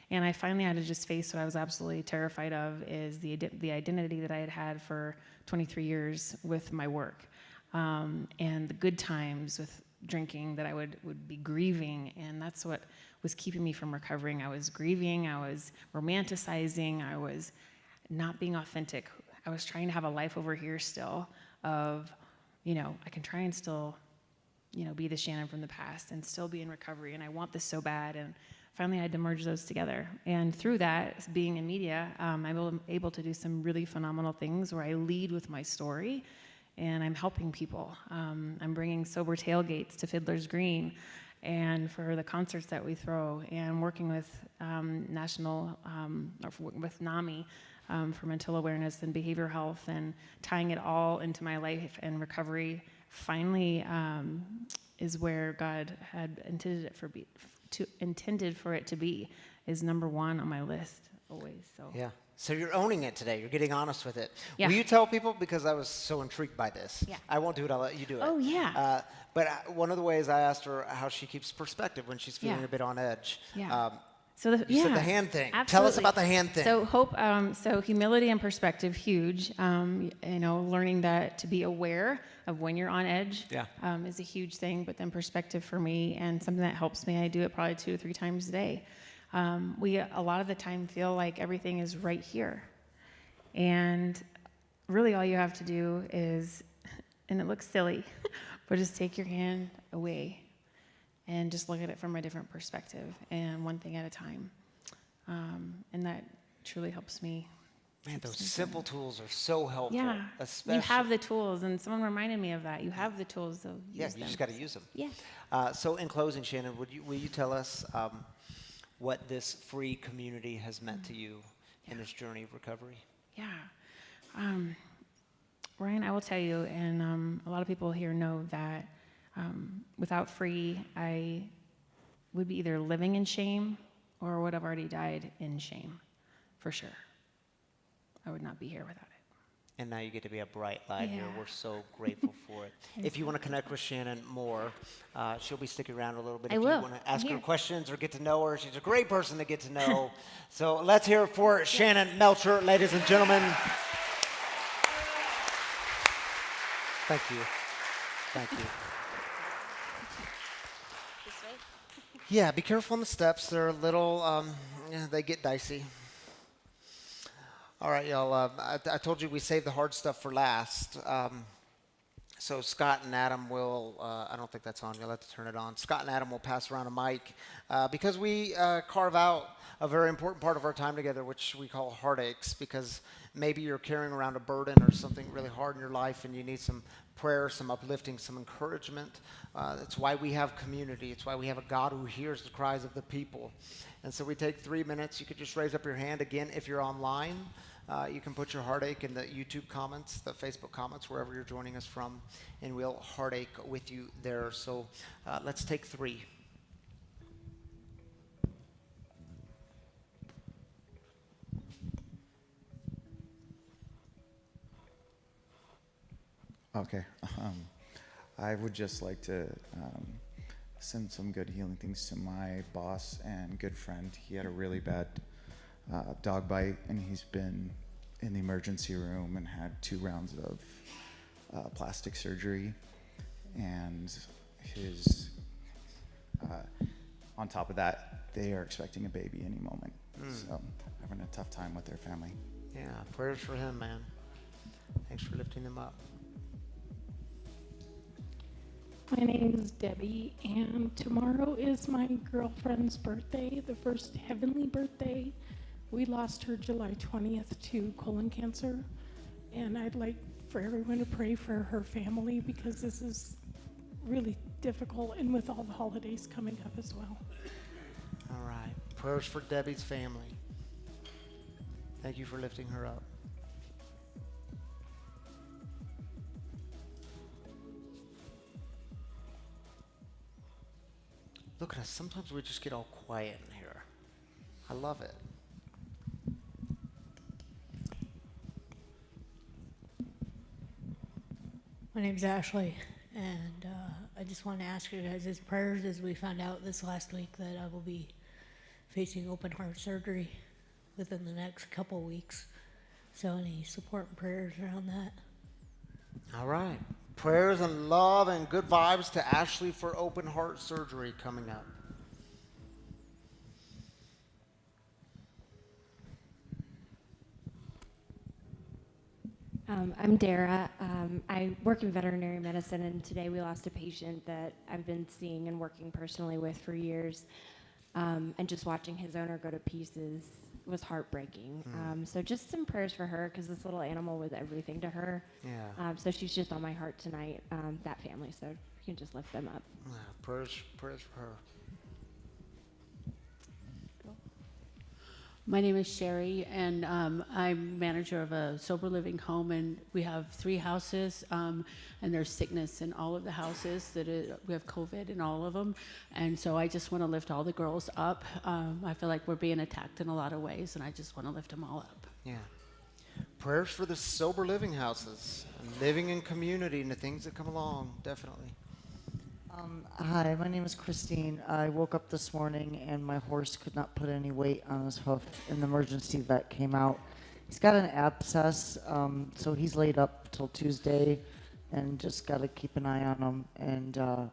And I finally had to just face what I was absolutely terrified of, is the identity that I had had for 23 years with my work, and the good times with drinking that I would be grieving, and that's what was keeping me from recovering. I was grieving, I was romanticizing, I was not being authentic. I was trying to have a life over here still of, I can try and still, be the Shannon from the past and still be in recovery, and I want this so bad. And finally I had to merge those together. And through that, being in media, I'm able to do some really phenomenal things where I lead with my story, and I'm helping people. I'm bringing sober tailgates to Fiddler's Green, and for the concerts that we throw, and working with with NAMI for mental awareness and behavioral health, and tying it all into my life and recovery. Finally, is where God had intended for it to be, is number one on my list always. So yeah. So you're owning it today. You're getting honest with it. Yeah. Will you tell people, because I was so intrigued by this? Yeah. I won't do it. I'll let you do it. Oh, yeah. But one of the ways I asked her how she keeps perspective when she's feeling a bit on edge. Yeah. You said the hand thing. Absolutely. Tell us about the hand thing. So so humility and perspective, huge. Learning that to be aware of when you're on edge is a huge thing. But then perspective for me, and something that helps me, I do it probably 2 to 3 times a day. We a lot of the time feel like everything is right here, and really all you have to do is, and it looks silly, but just take your hand away and just look at it from a different perspective, and one thing at a time. And that truly helps me. Man, those simple tools are so helpful. Yeah, especially. you have the tools, and someone reminded me of that. You have the tools, so you just got to use them. Yeah. So in closing, Shannon, will you tell us what this free community has meant to you in this journey of recovery? Yeah. Ryan, I will tell you, and a lot of people here know that without free, I would be either living in shame or would have already died in shame, for sure. I would not be here without it. And now you get to be a bright light here. We're so grateful for it. If you want to connect with Shannon more, she'll be sticking around a little bit. I if will. you want to ask her questions or get to know her, she's a great person to get to know. So let's hear it for Shannon Melcher, ladies and gentlemen. Thank you. Thank you. Yeah, be careful on the steps. They're a little, they get dicey. All right, y'all. I told you we saved the hard stuff for last. So Scott and Adam will, I don't think that's on. You'll have to turn it on. Scott and Adam will pass around a mic because we carve out a very important part of our time together, which we call heartaches, because maybe you're carrying around a burden or something really hard in your life and you need some prayer, some uplifting, some encouragement. That's why we have community. It's why we have a God who hears the cries of the people. And so we take 3 minutes. You could just raise up your hand again if you're online. You can put your heartache in the YouTube comments, the Facebook comments, wherever you're joining us from, and we'll heartache with you there. So let's take 3. Okay. I would just like to send some good healing things to my boss and good friend. He had a really bad dog bite, and he's been in the emergency room and had 2 rounds of plastic surgery. And his, on top of that, they are expecting a baby any moment. So having a tough time with their family. Yeah, prayers for him, man. Thanks for lifting them up. My name is Debbie, and tomorrow is my girlfriend's birthday, the first heavenly birthday. We lost her July 20th to colon cancer, and I'd like for everyone to pray for her family because this is really difficult, and with all the holidays coming up as well. All right. Prayers for Debbie's family. Thank you for lifting her up. Look at us. Sometimes we just get all quiet in here. I love it. My name's Ashley, and I just want to ask you guys' prayers as we found out this last week that I will be facing open heart surgery within the next couple weeks. So any support and prayers around that? All right. Prayers and love and good vibes to Ashley for open heart surgery coming up. I'm Dara. I work in veterinary medicine, and today we lost a patient that I've been seeing and working personally with for years. And just watching his owner go to pieces was heartbreaking. So just some prayers for her, because this little animal was everything to her. Yeah. So she's just on my heart tonight, that family. So you can just lift them up. Yeah, prayers for her. My name is Sherry, and I'm manager of a sober living home, and we have 3 houses, and there's sickness in all of the houses. We have COVID in all of them, and so I just want to lift all the girls up. I feel like we're being attacked in a lot of ways, and I just want to lift them all up. Yeah. Prayers for the sober living houses and living in community and the things that come along, definitely. Hi, my name is Christine. I woke up this morning and my horse could not put any weight on his hoof, and the emergency vet came out. He's got an abscess, so he's laid up till Tuesday, and just got to keep an eye on him, and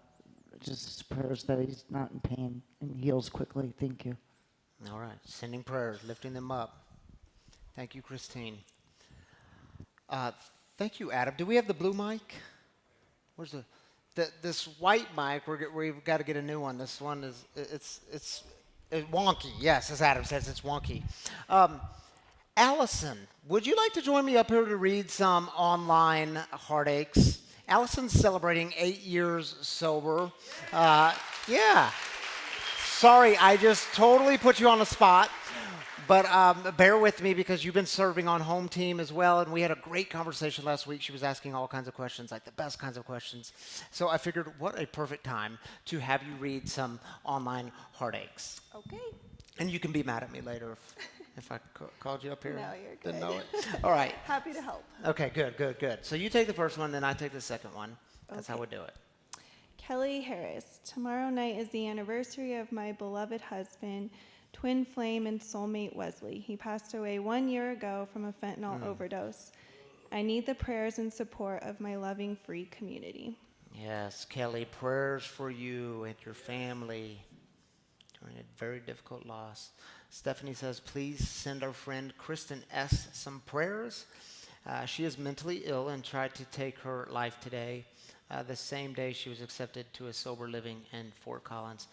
just prayers that he's not in pain and heals quickly. Thank you. All right. Sending prayers, lifting them up. Thank you, Christine. Thank you, Adam. Do we have the blue mic? Where's this white mic? We've got to get a new one. This one is it's wonky. Yes, as Adam says, it's wonky. Allison, would you like to join me up here to read some online heartaches? Allison's celebrating 8 years sober. Yeah. Sorry, I just totally put you on the spot. But bear with me because you've been serving on home team as well, and we had a great conversation last week. She was asking all kinds of questions, like the best kinds of questions. So I figured what a perfect time to have you read some online heartaches. Okay. And you can be mad at me later if I called you up here. No, you're good. Didn't know it. All right. Happy to help. Okay, good. So you take the first one, then I take the second one. That's how we do it. Kelly Harris. Tomorrow night is the anniversary of my beloved husband, twin flame and soulmate Wesley. He passed away 1 year ago from a fentanyl overdose. I need the prayers and support of my loving, free community. Yes, Kelly, prayers for you and your family during a very difficult loss. Stephanie says, please send our friend Kristen S. some prayers. She is mentally ill and tried to take her life today, the same day she was accepted to a sober living in Fort Collins.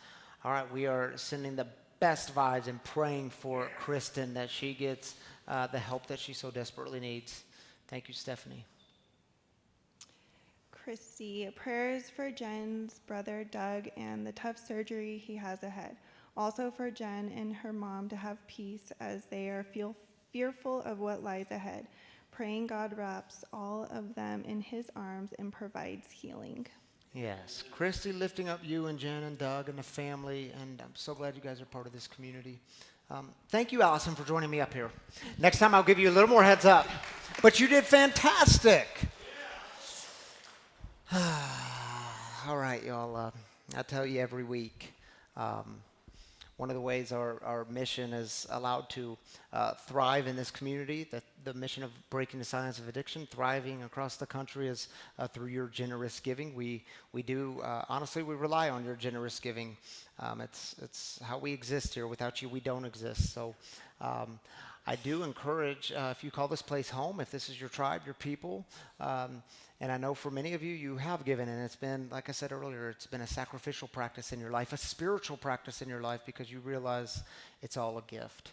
All right, we are sending the best vibes and praying for Kristen that she gets the help that she so desperately needs. Thank you, Stephanie. Christy, prayers for Jen's brother Doug and the tough surgery he has ahead. Also for Jen and her mom to have peace as they are fearful of what lies ahead, praying God wraps all of them in his arms and provides healing. Yes. Christy lifting up you and Jen and Doug and the family, and I'm so glad you guys are part of this community. Thank you, Allison, for joining me up here. Next time I'll give you a little more heads up. But you did fantastic. All right, y'all. I tell you every week, one of the ways our mission is allowed to thrive in this community, that the mission of breaking the silence of addiction, thriving across the country, is through your generous giving. We do, honestly, we rely on your generous giving. It's how we exist here. Without you, we don't exist. So I do encourage, if you call this place home, if this is your tribe, your people, and I know for many of you, you have given, and it's been, like I said earlier, it's been a sacrificial practice in your life, a spiritual practice in your life, because you realize it's all a gift.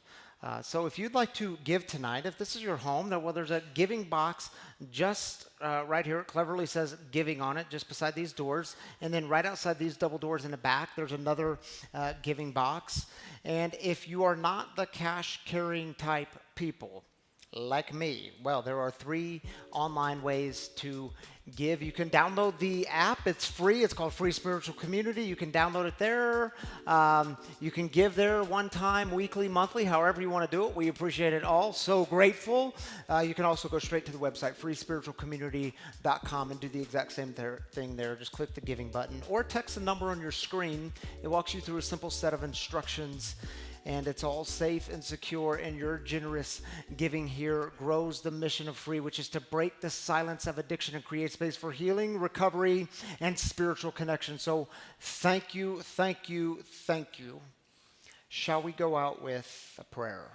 So if you'd like to give tonight, if this is your home, there's a giving box just right here. It cleverly says giving on it, just beside these doors. And then right outside these double doors in the back, there's another giving box. And if you are not the cash-carrying type people, like me, well, there are 3 online ways to give. You can download the app. It's free. It's called Free Spiritual Community. You can download it there. You can give there one time, weekly, monthly, however you want to do it. We appreciate it all. So grateful. You can also go straight to the website, freespiritualcommunity.com, and do the exact same thing there. Just click the giving button or text the number on your screen. It walks you through a simple set of instructions, and it's all safe and secure, and your generous giving here grows the mission of Free, which is to break the silence of addiction and create space for healing, recovery, and spiritual connection. So thank you, thank you, thank you. Shall we go out with a prayer?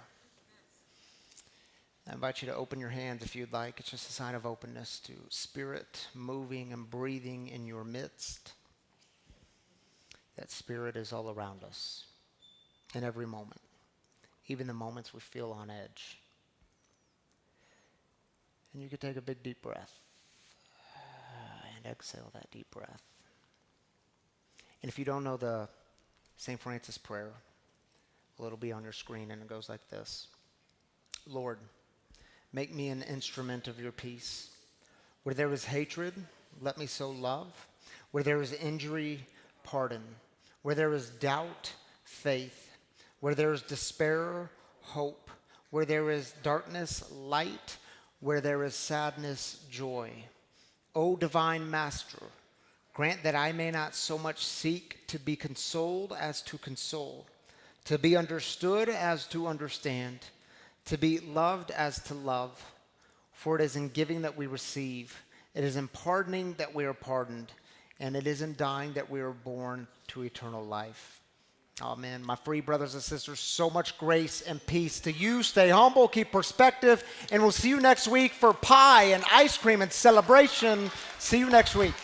I invite you to open your hands if you'd like. It's just a sign of openness to Spirit moving and breathing in your midst. That Spirit is all around us in every moment, even the moments we feel on edge. And you can take a big deep breath and exhale that deep breath. And if you don't know the St. Francis prayer, well, it'll be on your screen, and it goes like this. Lord, make me an instrument of your peace. Where there is hatred, let me sow love. Where there is injury, pardon. Where there is doubt, faith. Where there is despair, hope. Where there is darkness, light. Where there is sadness, joy. O divine Master, grant that I may not so much seek to be consoled as to console, to be understood as to understand, to be loved as to love. For it is in giving that we receive, it is in pardoning that we are pardoned, and it is in dying that we are born to eternal life. Amen. My free brothers and sisters, so much grace and peace to you. Stay humble, keep perspective, and we'll see you next week for pie and ice cream and celebration. See you next week.